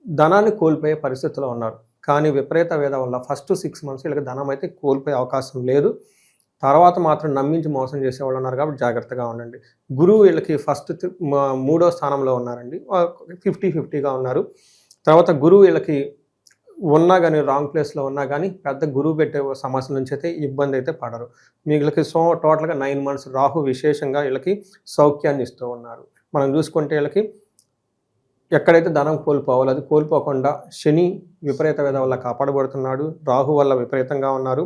Speaker 4: ధనాన్ని కోల్పోయే పరిస్థితిలో ఉన్నారు. కానీ విపరీత వేద వల్ల ఫస్ట్ 6 months వీళ్ళకి ధనం అయితే కోల్పోయే అవకాశం లేదు. తర్వాత మాత్రం నమ్మించి మోసం చేసేవాళ్ళు ఉన్నారు కాబట్టి జాగ్రత్తగా ఉండండి. గురువు వీళ్ళకి ఫస్ట్ 3వ స్థానంలో ఉన్నారండి. 50-50గా ఉన్నారు. తర్వాత గురువు వీళ్ళకి ఉన్నా కానీ రాంగ్ ప్లేస్లో ఉన్నా కానీ పెద్ద గురువు పెట్టే సమస్యల నుంచి అయితే ఇబ్బంది అయితే పడరు. వీళ్ళకి టోటల్గా 9 months రాహు విశేషంగా వీళ్ళకి సౌఖ్యాన్ని ఇస్తూ ఉన్నారు. మనం చూసుకుంటే వీళ్ళకి ఎక్కడైతే ధనం కోల్పోవాలో అది కోల్పోకుండా శని విపరీత వేద వల్ల కాపాడబడుతున్నాడు. రాహు వల్ల విపరీతంగా ఉన్నారు.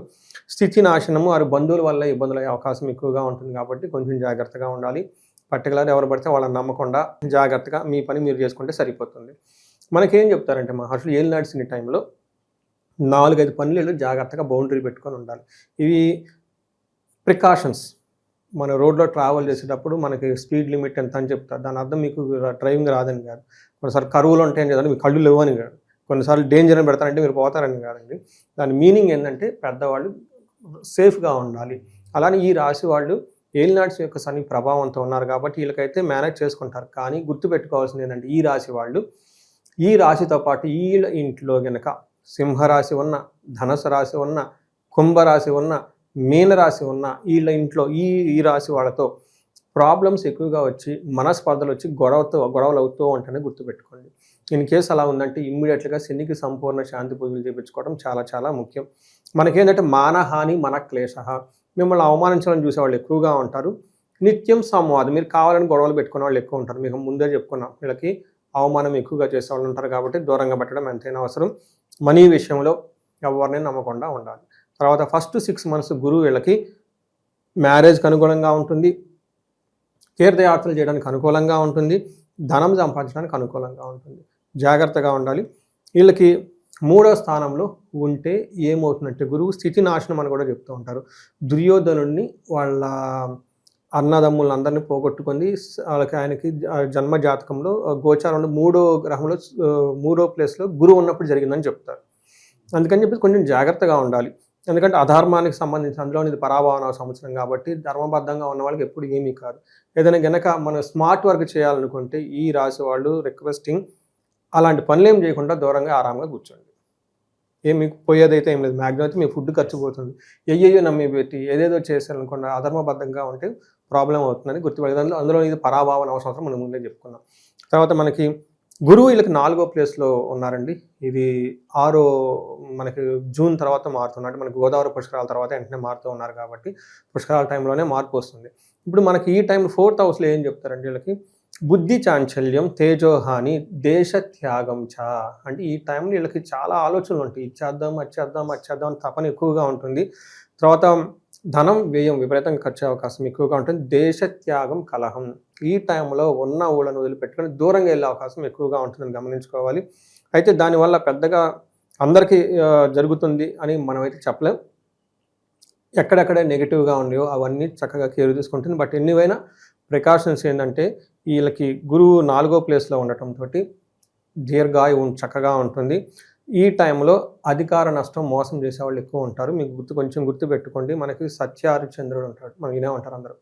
Speaker 4: స్థితి నాశనము, వారి బంధువుల వల్ల ఇబ్బందులు అయ్యే అవకాశం ఎక్కువగా ఉంటుంది కాబట్టి కొంచెం జాగ్రత్తగా ఉండాలి. పర్టికులర్ ఎవరు పడితే వాళ్ళని నమ్మకుండా జాగ్రత్తగా మీ పని మీరు చేసుకుంటే సరిపోతుంది. మనకేం చెప్తారంటే మహర్షులు ఏలినాడ్సిన టైంలో 4-5 పనులు జాగ్రత్తగా బౌండరీ పెట్టుకొని ఉండాలి. ఇవి ప్రికాషన్స్. మన రోడ్లో ట్రావెల్ చేసేటప్పుడు మనకి స్పీడ్ లిమిట్ ఎంత అని చెప్తారు. దాని అర్థం మీకు డ్రైవింగ్ రాదని కాదు. కొన్నిసార్లు కరువులు ఉంటాయని కదండి, మీకు కళ్ళు లేవని కాదు. కొన్నిసార్లు డేంజర్ అని పెడతారంటే మీరు పోతారని కాదండి. దాని మీనింగ్ ఏంటంటే పెద్దవాళ్ళు సేఫ్గా ఉండాలి. అలానే ఈ రాశి వాళ్ళు ఏలినాడ్స్ యొక్క శని ప్రభావంతో ఉన్నారు కాబట్టి వీళ్ళకైతే మేనేజ్ చేసుకుంటారు. కానీ గుర్తుపెట్టుకోవాల్సింది ఏంటంటే ఈ రాశి వాళ్ళు ఈ రాశితో పాటు వీళ్ళ ఇంట్లో గనక సింహరాశి ఉన్న, ధనుసు రాశి ఉన్న, కుంభరాశి ఉన్న, మీనరాశి ఉన్న వీళ్ళ ఇంట్లో ఈ రాశి వాళ్ళతో ప్రాబ్లమ్స్ ఎక్కువగా వచ్చి మనస్పర్ధలు వచ్చి గొడవలు అవుతూ ఉంటాయని గుర్తుపెట్టుకోండి. ఇన్ కేసు అలా ఉందంటే ఇమ్మీడియట్గా శనికి సంపూర్ణ శాంతి పూజలు చేయించుకోవడం చాలా చాలా ముఖ్యం. మనకేంటంటే మానహాని మన క్లేశ. మిమ్మల్ని అవమానించాలని చూసేవాళ్ళు ఎక్కువగా ఉంటారు. నిత్యం సంవాదం. మీరు కావాలని గొడవలు పెట్టుకునే వాళ్ళు ఎక్కువ ఉంటారు. మీకు ముందే చెప్పుకున్నాం, వీళ్ళకి అవమానం ఎక్కువగా చేసే వాళ్ళు ఉంటారు కాబట్టి దూరంగా పెట్టడం ఎంతైనా అవసరం. మనీ విషయంలో ఎవరిని నమ్మకుండా ఉండాలి. తర్వాత ఫస్ట్ 6 months గురువు వీళ్ళకి మ్యారేజ్కి అనుకూలంగా ఉంటుంది, తీర్థయాత్రలు చేయడానికి అనుకూలంగా ఉంటుంది, ధనం సంపాదించడానికి అనుకూలంగా ఉంటుంది. జాగ్రత్తగా ఉండాలి. వీళ్ళకి 3వ స్థానంలో ఉంటే ఏమవుతుందంటే గురువు స్థితి నాశనం అని కూడా చెప్తూ ఉంటారు. దుర్యోధనుడిని వాళ్ళ అన్నదమ్ములందరినీ పోగొట్టుకుంది. వాళ్ళకి ఆయనకి జన్మ జాతకంలో గోచారంలో 3వ గ్రహంలో 3వ ప్లేస్లో గురువు ఉన్నప్పుడు జరిగిందని చెప్తారు. అందుకని చెప్పి కొంచెం జాగ్రత్తగా ఉండాలి. ఎందుకంటే అధర్మానికి సంబంధించి అందులో ఇది పరాభవన సంవత్సరం కాబట్టి ధర్మబద్ధంగా ఉన్న వాళ్ళకి ఎప్పుడు ఏమీ కాదు. ఏదైనా గనక మనం స్మార్ట్ వర్క్ చేయాలనుకుంటే ఈ రాశి వాళ్ళు రిక్వెస్టింగ్ అలాంటి పనులు ఏం చేయకుండా దూరంగా ఆరాంగా కూర్చోండి. మీకు పోయేదైతే ఏం లేదు. మ్యాక్సిమం అయితే మీ ఫుడ్ ఖర్చు పోతుంది. ఎయ్యో నమ్మి పెట్టి ఏదేదో చేశారనుకోండి అధర్మబద్ధంగా ఉంటే ప్రాబ్లం అవుతుందని గుర్తుపడేది. అందులో ఇది పరాభవన సంవత్సరం మనం ముందే చెప్పుకున్నాం. తర్వాత మనకి గురువు వీళ్ళకి 4వ ప్లేస్లో ఉన్నారండి. ఇది మనకి జూన్ తర్వాత మారుతున్నట్టు మనకి గోదావరి పుష్కరాల తర్వాత వెంటనే మారుతూ ఉన్నారు కాబట్టి పుష్కరాల టైంలోనే మార్పు వస్తుంది. ఇప్పుడు మనకి ఈ టైం 4th హౌస్లో ఏం చెప్తారండి వీళ్ళకి? బుద్ధి చాంచల్యం, తేజోహాని, దేశ త్యాగం చ. అంటే ఈ టైంలో వీళ్ళకి చాలా ఆలోచనలు ఉంటాయి. ఇచ్చేద్దాం అని తపన ఎక్కువగా ఉంటుంది. తర్వాత ధనం వ్యయం విపరీతంగా ఖర్చు అవకాశం ఎక్కువగా ఉంటుంది. దేశ త్యాగం, కలహం. ఈ టైంలో ఉన్న ఊళ్ళను వదిలిపెట్టుకొని దూరంగా వెళ్ళే అవకాశం ఎక్కువగా ఉంటుందని గమనించుకోవాలి. అయితే దానివల్ల పెద్దగా అందరికీ జరుగుతుంది అని మనమైతే చెప్పలేం. ఎక్కడెక్కడ నెగిటివ్గా ఉన్నాయో అవన్నీ చక్కగా కేర్ తీసుకుంటుంది. బట్ ఎన్నివైనా ప్రికాషన్స్ ఏంటంటే వీళ్ళకి గురువు 4వ ప్లేస్లో ఉండటంతో దీర్ఘాయు చక్కగా ఉంటుంది. ఈ టైంలో అధికార నష్టం, మోసం చేసేవాళ్ళు ఎక్కువ ఉంటారు. మీకు కొంచెం గుర్తుపెట్టుకోండి. మనకి సత్యహరిశ్చంద్రుడు ఉంటాడు, మనం వినే ఉంటారు అందరూ.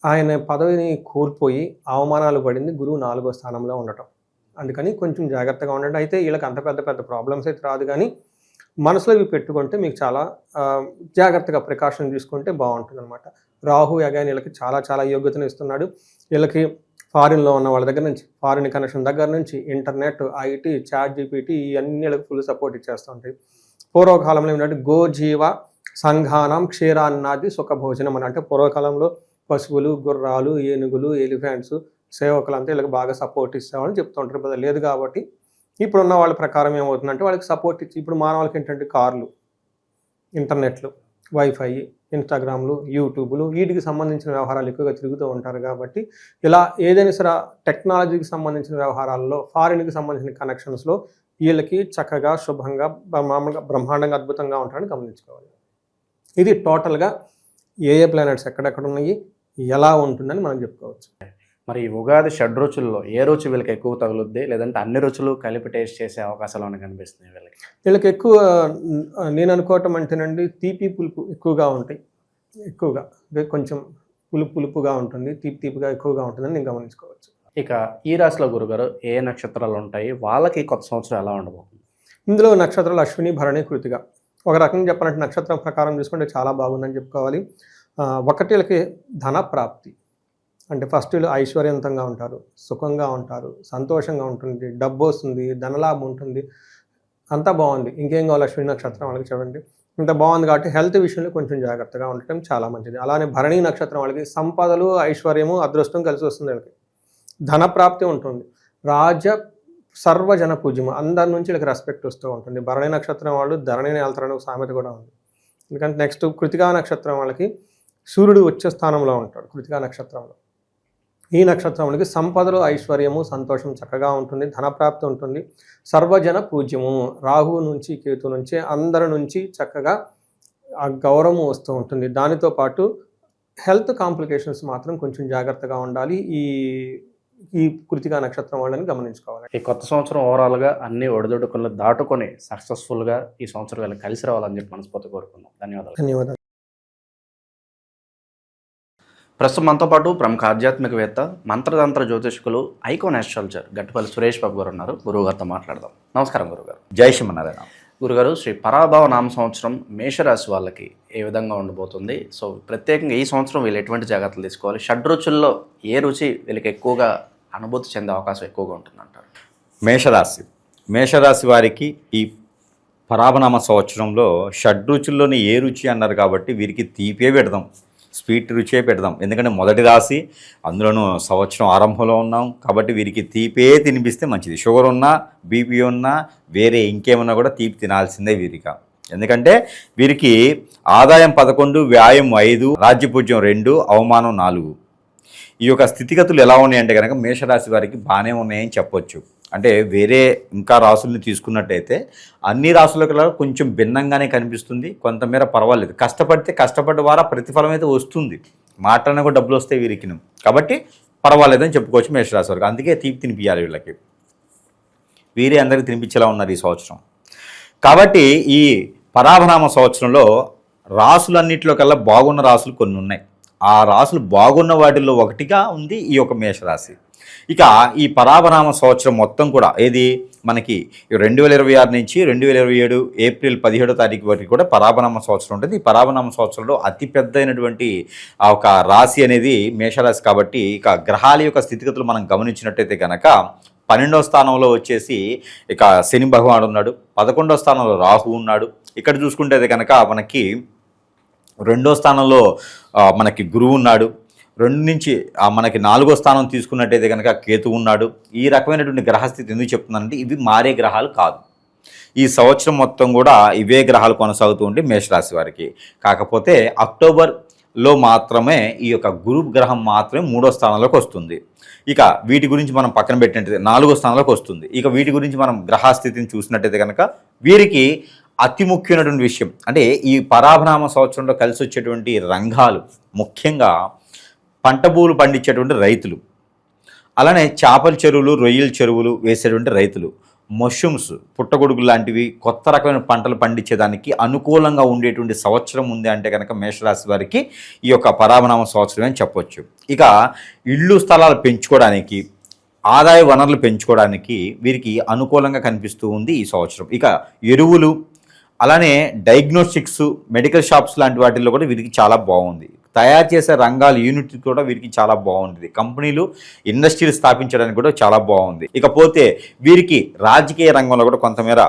Speaker 4: ఆయన పదవిని కోల్పోయి అవమానాలు పడింది గురువు 4వ స్థానంలో ఉండటం. అందుకని కొంచెం జాగ్రత్తగా ఉండండి. అయితే వీళ్ళకి అంత పెద్ద ప్రాబ్లమ్స్ అయితే రాదు, కానీ మనసులో ఇవి పెట్టుకుంటే మీకు చాలా జాగ్రత్తగా ప్రికాషన్ తీసుకుంటే బాగుంటుంది అనమాట. రాహు అగైన్ వీళ్ళకి చాలా యోగ్యతను ఇస్తున్నాడు. వీళ్ళకి ఫారిన్లో ఉన్న వాళ్ళ దగ్గర నుంచి, ఫారిన్ కనెక్షన్ దగ్గర నుంచి, ఇంటర్నెట్, ఐటీ, ChatGPT ఇవన్నీ వీళ్ళకి ఫుల్ సపోర్ట్ ఇచ్చేస్తూ ఉంటాయి. పూర్వకాలంలో ఏంటంటే గోజీవ సంఘానం క్షీరాన్నాది సుఖభోజనం అని. అంటే పూర్వకాలంలో పశువులు, గుర్రాలు, ఏనుగులు, ఎలిఫెంట్స్, సేవకులు అంతా వీళ్ళకి బాగా సపోర్ట్ ఇస్తామని చెప్తూ ఉంటారు. ఇప్పుడు లేదు కాబట్టి ఇప్పుడున్న వాళ్ళ ప్రకారం ఏమవుతుందంటే వాళ్ళకి సపోర్ట్ ఇచ్చి ఇప్పుడు మానవాళ్ళకి ఏంటంటే కార్లు, ఇంటర్నెట్లు, వైఫై, ఇన్స్టాగ్రామ్లు, యూట్యూబ్లు వీటికి సంబంధించిన వ్యవహారాలు ఎక్కువగా తిరుగుతూ ఉంటారు. కాబట్టి ఇలా ఏదైనా సరే టెక్నాలజీకి సంబంధించిన వ్యవహారాల్లో, ఫారిన్కి సంబంధించిన కనెక్షన్స్లో వీళ్ళకి చక్కగా శుభంగా బ్రహ్మాండంగా అద్భుతంగా ఉంటారని గమనించుకోవాలి. ఇది టోటల్గా ఏ ప్లానెట్స్ ఎక్కడెక్కడ ఉన్నాయి, ఎలా ఉంటుందని మనం చెప్పుకోవచ్చు.
Speaker 3: మరి ఉగాది షడ్రుచుల్లో ఏ రుచి వీళ్ళకి ఎక్కువ తగులుద్ది, లేదంటే అన్ని రుచులు కలిపి టేస్ట్ చేసే అవకాశాలు ఏమైనా కనిపిస్తున్నాయి వీళ్ళకి ఎక్కువ?
Speaker 4: నేను అనుకోవటం అంటేనండి తీపి పులుపు ఎక్కువగా ఉంటాయి. ఎక్కువగా కొంచెం పులుపుగా ఉంటుంది, తీపిగా ఎక్కువగా ఉంటుందని నేను గమనించుకోవచ్చు.
Speaker 3: ఇక ఈ రాశిలో గురుగారు ఏ నక్షత్రాలు ఉంటాయి, వాళ్ళకి కొత్త సంవత్సరం ఎలా ఉండబోతుంది?
Speaker 4: ఇందులో నక్షత్రాలు అశ్విని, భరణి, కృతిక. ఒక రకంగా చెప్పాలంటే నక్షత్రం ప్రకారం చూసుకుంటే చాలా బాగుందని చెప్పుకోవాలి. వీళ్ళకి ధన ప్రాప్తి. అంటే ఫస్ట్ వీళ్ళు ఐశ్వర్యవంతంగా ఉంటారు, సుఖంగా ఉంటారు, సంతోషంగా ఉంటుంది, డబ్బు వస్తుంది, ధనలాభం ఉంటుంది, అంతా బాగుంది. ఇంకేం కావాలి అశ్విని నక్షత్రం వాళ్ళకి చూడండి. ఇంత బాగుంది కాబట్టి హెల్త్ విషయంలో కొంచెం జాగ్రత్తగా ఉండటం చాలా మంచిది. అలానే భరణి నక్షత్రం వాళ్ళకి సంపదలు, ఐశ్వర్యము, అదృష్టం కలిసి వస్తుంది. వాళ్ళకి ధనప్రాప్తి ఉంటుంది. సర్వజన పూజ్యము, అందరి నుంచి వీళ్ళకి రెస్పెక్ట్ వస్తూ ఉంటుంది. భరణి నక్షత్రం వాళ్ళు ధరణిని వెళ్తారని ఒక సామెత కూడా ఉంది. ఎందుకంటే నెక్స్ట్ కృతికా నక్షత్రం వాళ్ళకి సూర్యుడు వచ్చే స్థానంలో ఉంటాడు. కృతికా నక్షత్రంలో ఈ నక్షత్రం వాళ్ళకి సంపదలు, ఐశ్వర్యము, సంతోషం చక్కగా ఉంటుంది, ధనప్రాప్తి ఉంటుంది, సర్వజన పూజ్యము. రాహు నుంచి, కేతు నుంచి, అందరి నుంచి చక్కగా ఆ గౌరవం వస్తూ ఉంటుంది. దానితో పాటు హెల్త్ కాంప్లికేషన్స్ మాత్రం కొంచెం జాగ్రత్తగా ఉండాలి ఈ కృతికా నక్షత్రం వాళ్ళని గమనించుకోవాలి.
Speaker 3: ఈ కొత్త సంవత్సరం ఓవరాల్గా అన్ని ఒడిదొడుకులను దాటుకొని సక్సెస్ఫుల్గా ఈ సంవత్సరం వీళ్ళకి కలిసి రావాలని చెప్పి మనస్ఫూర్తి కోరుకుందాం. ధన్యవాదాలు. ప్రస్తుతం మనతో పాటు ప్రముఖ ఆధ్యాత్మికవేత్త, మంత్రతంత్ర జ్యోతిష్కులు, ఐకాన్ ఆస్ట్రాలజర్ గట్టుపల్లి సురేష్ బాబు గారు ఉన్నారు. గురువుగారితో మాట్లాడదాం. నమస్కారం గురుగారు.
Speaker 5: జై శ్రీమన్నారాయణ.
Speaker 3: గురుగారు, శ్రీ పరాభవ నామ సంవత్సరం మేషరాశి వాళ్ళకి ఏ విధంగా ఉండబోతుంది? సో ప్రత్యేకంగా ఈ సంవత్సరం వీళ్ళు ఎటువంటి జాగ్రత్తలు తీసుకోవాలి? షడ్రుచుల్లో ఏ రుచి వీళ్ళకి ఎక్కువగా అనుభూతి చెందే అవకాశం ఎక్కువగా ఉంటుందంటారు?
Speaker 5: మేషరాశి వారికి ఈ పరాభనామ సంవత్సరంలో షడ్రుచుల్లోని ఏ రుచి అన్నారు కాబట్టి వీరికి తీపే పెడదాం. స్వీట్ రుచే పెడదాం. ఎందుకంటే మొదటి రాశి, అందులోనూ సంవత్సరం ఆరంభంలో ఉన్నాం కాబట్టి వీరికి తీపే తినిపిస్తే మంచిది. షుగర్ ఉన్నా, బీపీ ఉన్నా, వేరే ఇంకేమన్నా కూడా తీపి తినాల్సిందే వీరిక. ఎందుకంటే వీరికి ఆదాయం 11, వ్యాయం 5, రాజ్యపూజ్యం 2, అవమానం 4. ఈ యొక్క స్థితిగతులు ఎలా ఉన్నాయంటే కనుక మేషరాశి వారికి బాగానే ఉన్నాయని చెప్పొచ్చు. అంటే వేరే ఇంకా రాసుల్ని తీసుకున్నట్టయితే అన్ని రాసుల కల్లా కొంచెం భిన్నంగానే కనిపిస్తుంది. కొంతమేర పర్వాలేదు, కష్టపడితే కష్టపడ్డ వారా ప్రతిఫలం అయితే వస్తుంది. మాట్లాడినా కూడా డబ్బులు వస్తాయి వీరికి, కాబట్టి పర్వాలేదని చెప్పుకోవచ్చు మేషరాశి వారికి. అందుకే తీపి తినిపించాలి వీళ్ళకి. వీరే అందరికీ తినిపించేలా ఉన్నారు ఈ సంవత్సరం. కాబట్టి ఈ పరాభనామ సంవత్సరంలో రాసులన్నింటిలో కల్లా బాగున్న రాసులు కొన్ని ఉన్నాయి. ఆ రాసులు బాగున్న వాటిల్లో ఒకటిగా ఉంది ఈ యొక్క మేషరాశి. ఇక ఈ పరాభనామ సంవత్సరం మొత్తం కూడా ఏది మనకి 2026 నుంచి 2027 ఏప్రిల్ 17వ తారీఖు వరకు కూడా పరాభనామ సంవత్సరం ఉంటుంది. ఈ పరాభనామ సంవత్సరంలో అతిపెద్దైనటువంటి ఆ ఒక రాశి అనేది మేషరాశి. కాబట్టి ఇక గ్రహాల యొక్క స్థితిగతులు మనం గమనించినట్టయితే కనుక 12వ స్థానంలో వచ్చేసి ఇక శని భగవానుడు ఉన్నాడు. 11వ స్థానంలో రాహు ఉన్నాడు. ఇక్కడ చూసుకుంటే కనుక మనకి 2వ స్థానంలో మనకి గురువు ఉన్నాడు. 2 నుంచి మనకి 4వ స్థానం తీసుకున్నట్టయితే కనుక కేతు ఉన్నాడు. ఈ రకమైనటువంటి గ్రహస్థితి ఎందుకు చెప్తున్నానంటే ఇవి మారే గ్రహాలు కాదు. ఈ సంవత్సరం మొత్తం కూడా ఇవే గ్రహాలు కొనసాగుతూ ఉంటే మేషరాశి వారికి. కాకపోతే అక్టోబర్లో మాత్రమే ఈ యొక్క గురు గ్రహం మాత్రమే 3వ స్థానంలోకి వస్తుంది. ఇక వీటి గురించి మనం పక్కన పెట్టినట్టయితే 4వ స్థానంలోకి వస్తుంది. ఇక వీటి గురించి మనం గ్రహస్థితిని చూసినట్టయితే కనుక వీరికి అతి ముఖ్యమైనటువంటి విషయం అంటే ఈ పరాభనామ సంవత్సరంలో కలిసి వచ్చేటువంటి రంగాలు ముఖ్యంగా పంట భూములు పండించేటువంటి రైతులు, అలానే చేపల చెరువులు, రొయ్యల చెరువులు వేసేటువంటి రైతులు, మష్రూమ్స్, పుట్టగొడుగులు లాంటివి కొత్త రకమైన పంటలు పండించేదానికి అనుకూలంగా ఉండేటువంటి సంవత్సరం ఉంది అంటే కనుక మేషరాశి వారికి ఈ యొక్క పరాభనామ సంవత్సరం అని చెప్పొచ్చు. ఇక ఇళ్ళు స్థలాలు పెంచుకోవడానికి, ఆదాయ వనరులు పెంచుకోవడానికి వీరికి అనుకూలంగా కనిపిస్తూ ఉంది ఈ సంవత్సరం. ఇక ఎరువులు, అలానే డయాగ్నోస్టిక్స్, మెడికల్ షాప్స్ లాంటి వాటిల్లో కూడా వీరికి చాలా బాగుంది. తయారు చేసే రంగాలు యూనిట్ కూడా వీరికి చాలా బాగుంటుంది. కంపెనీలు, ఇండస్ట్రీలు స్థాపించడానికి కూడా చాలా బాగుంది. ఇకపోతే వీరికి రాజకీయ రంగంలో కూడా కొంతమేర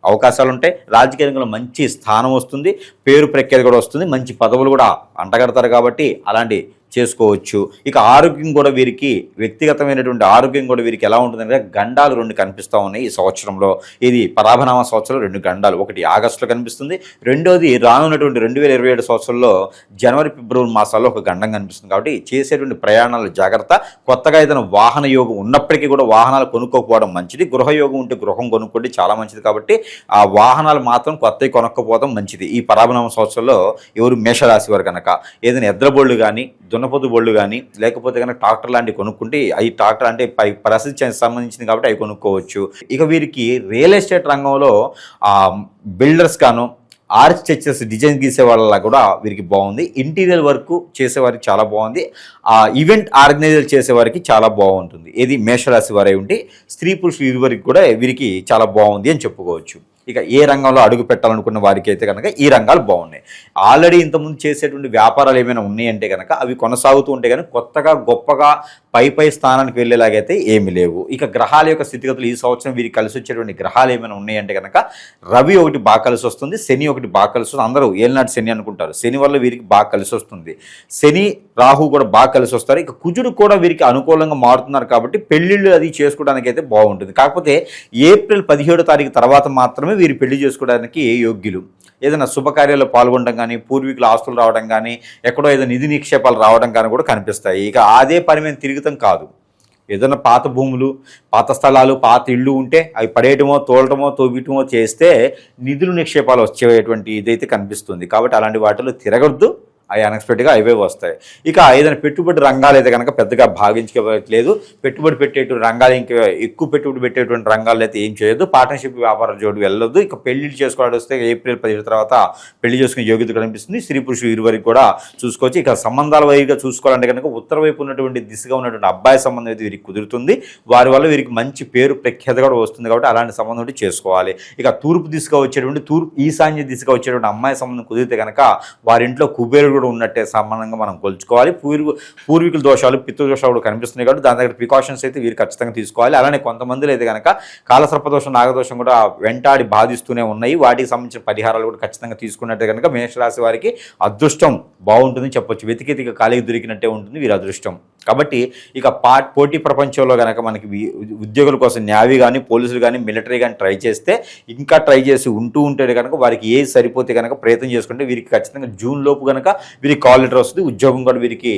Speaker 5: అవకాశాలు ఉంటాయి. రాజకీయ రంగంలో మంచి స్థానం వస్తుంది, పేరు ప్రఖ్యాతి కూడా వస్తుంది, మంచి పదవులు కూడా అంటగడతారు కాబట్టి అలాంటి చేసుకోవచ్చు. ఇక ఆరోగ్యం కూడా వీరికి, వ్యక్తిగతమైనటువంటి ఆరోగ్యం కూడా వీరికి ఎలా ఉంటుందంటే గండాలు 2 కనిపిస్తూ ఉన్నాయి ఈ సంవత్సరంలో. ఇది పరాభనామ సంవత్సరంలో 2 గండాలు, ఒకటి ఆగస్టులో కనిపిస్తుంది, రెండోది రానున్నటువంటి 2027 సంవత్సరంలో జనవరి, ఫిబ్రవరి మాసాల్లో ఒక గండం కనిపిస్తుంది. కాబట్టి చేసేటువంటి ప్రయాణాలు జాగ్రత్త. కొత్తగా ఏదైనా వాహన యోగం ఉన్నప్పటికీ కూడా వాహనాలు కొనుక్కోకపోవడం మంచిది. గృహయోగం ఉంటే గృహం కొనుక్కోండి, చాలా మంచిది. కాబట్టి ఆ వాహనాలు మాత్రం కొత్తవి కొనుక్కోపోవడం మంచిది ఈ పరాభనామ సంవత్సరంలో. ఎవరు మేషరాశి వారు కనుక ఏదైనా ఎద్రబోళ్ళు కానీ, దున్నపోతు బొళ్ళు కానీ, లేకపోతే కనుక ట్రాక్టర్ లాంటివి కొనుక్కుంటే అవి ట్రాక్టర్ అంటే పరిస్థితి సంబంధించింది కాబట్టి అవి కొనుక్కోవచ్చు. ఇక వీరికి రియల్ ఎస్టేట్ రంగంలో బిల్డర్స్ గాను, ఆర్కిటెక్చర్స్, డిజైన్ గీసే వాళ్ళ కూడా వీరికి బాగుంది. ఇంటీరియర్ వర్క్ చేసేవారికి చాలా బాగుంది. ఈవెంట్ ఆర్గనైజర్ చేసేవారికి చాలా బాగుంటుంది. ఇది మేషరాశి వారే ఉంటే స్త్రీ పురుషులు ఇరువురికి కూడా వీరికి చాలా బాగుంది అని చెప్పుకోవచ్చు. ఇక ఏ రంగంలో అడుగు పెట్టాలనుకున్న వారికి అయితే కనుక ఈ రంగాలు బాగున్నాయి. ఆల్రెడీ ఇంతకుముందు చేసేటువంటి వ్యాపారాలు ఏమైనా ఉన్నాయంటే కనుక అవి కొనసాగుతూ ఉంటే కానీ కొత్తగా గొప్పగా పై స్థానానికి వెళ్ళేలాగైతే ఏమీ లేవు. ఇక గ్రహాల యొక్క స్థితిగతులు ఈ సంవత్సరం వీరికి కలిసి వచ్చేటువంటి గ్రహాలు ఏమైనా ఉన్నాయంటే కనుక రవి ఒకటి బాగా కలిసి వస్తుంది, శని ఒకటి బాగా కలిసి వస్తుంది. అందరూ ఏలినాటి శని అనుకుంటారు, శని వల్ల వీరికి బాగా కలిసి వస్తుంది. శని, రాహు కూడా బాగా కలిసి వస్తారు. ఇక కుజుడు కూడా వీరికి అనుకూలంగా మారుతున్నారు కాబట్టి పెళ్లిళ్ళు అది చేసుకోవడానికి అయితే బాగుంటుంది. కాకపోతే ఏప్రిల్ 17వ తారీఖు తర్వాత మాత్రమే వీరు పెళ్లి చేసుకోవడానికి యోగ్యులు. ఏదైనా శుభకార్యాల్లో పాల్గొనడం కానీ, పూర్వీకుల ఆస్తులు రావడం కానీ, ఎక్కడో ఏదైనా నిధి నిక్షేపాలు రావడం కానీ కూడా కనిపిస్తాయి. ఇక అదే పని మీద తిరుగుతాం కాదు. ఏదైనా పాత భూములు, పాత స్థలాలు, పాత ఇళ్ళు ఉంటే అవి పడేయటమో, తోలటమో, తోవిటమో చేస్తే నిధులు నిక్షేపాలు వచ్చేటువంటి ఇదైతే కనిపిస్తుంది. కాబట్టి అలాంటి వాటిలో తిరగొద్దు, అవి అన్ఎక్స్పెక్టెడ్గా అవే వస్తాయి. ఇక ఏదైనా పెట్టుబడి రంగాలు అయితే కనుక పెద్దగా భావించుకోవట్లేదు. పెట్టుబడి పెట్టేటువంటి రంగాలు, ఇంకా ఎక్కువ పెట్టుబడి పెట్టేటువంటి రంగాలు అయితే ఏం చేయొద్దు. పార్ట్నర్షిప్ వ్యాపారం జోడు వెళ్ళొద్దు. ఇక పెళ్లిళ్ళు చేసుకోవడం వస్తే ఏప్రిల్ 17 తర్వాత పెళ్లి చేసుకునే యోగ్యత కనిపిస్తుంది. స్త్రీ పురుషులు ఇరువురికి కూడా చూసుకోవచ్చు. ఇక సంబంధాల వైపుగా చూసుకోవాలంటే కనుక ఉత్తర వైపు ఉన్నటువంటి దిశగా ఉన్నటువంటి అబ్బాయి సంబంధం అయితే వీరికి కుదురుతుంది. వారి వల్ల వీరికి మంచి పేరు ప్రఖ్యాత కూడా వస్తుంది. కాబట్టి అలాంటి సంబంధం చేసుకోవాలి. ఇక తూర్పు దిశగా వచ్చేటువంటి ఈశాన్య దిశగా వచ్చేటువంటి అమ్మాయి సంబంధం కుదిరితే కనుక వారింట్లో కుబేరుడు కూడా ఉన్నట్టే సమానంగా మనం కొలుచుకోవాలి. పూర్వీకుల దోషాలు, పితృదోషాలు కూడా కనిపిస్తున్నాయి కాబట్టి దాని దగ్గర ప్రికాషన్స్ అయితే వీరు ఖచ్చితంగా తీసుకోవాలి. అలానే కొంతమందిలో అయితే కనుక కాలసర్పదోషం, నాగదోషం కూడా వెంటాడి బాధిస్తూనే ఉన్నాయి. వాటికి సంబంధించిన పరిహారాలు కూడా ఖచ్చితంగా తీసుకున్నట్టే కనుక మేషరాశి వారికి అదృష్టం బాగుంటుందని చెప్పొచ్చు. వెతికి ఖాళీకి దొరికినట్టే ఉంటుంది వీరి అదృష్టం. కాబట్టి ఇక పోటీ ప్రపంచంలో కనుక మనకి ఉద్యోగుల కోసం న్యావీ కానీ, పోలీసులు కానీ, మిలిటరీ కానీ ట్రై చేస్తే, ఇంకా ట్రై చేసి ఉంటే కనుక వారికి ఏది సరిపోతే కనుక ప్రయత్నం చేసుకుంటే వీరికి ఖచ్చితంగా జూన్ లోపు కనుక వీరికి కాల్ లెటర్ వస్తుంది. ఉద్యోగం కూడా వీరికి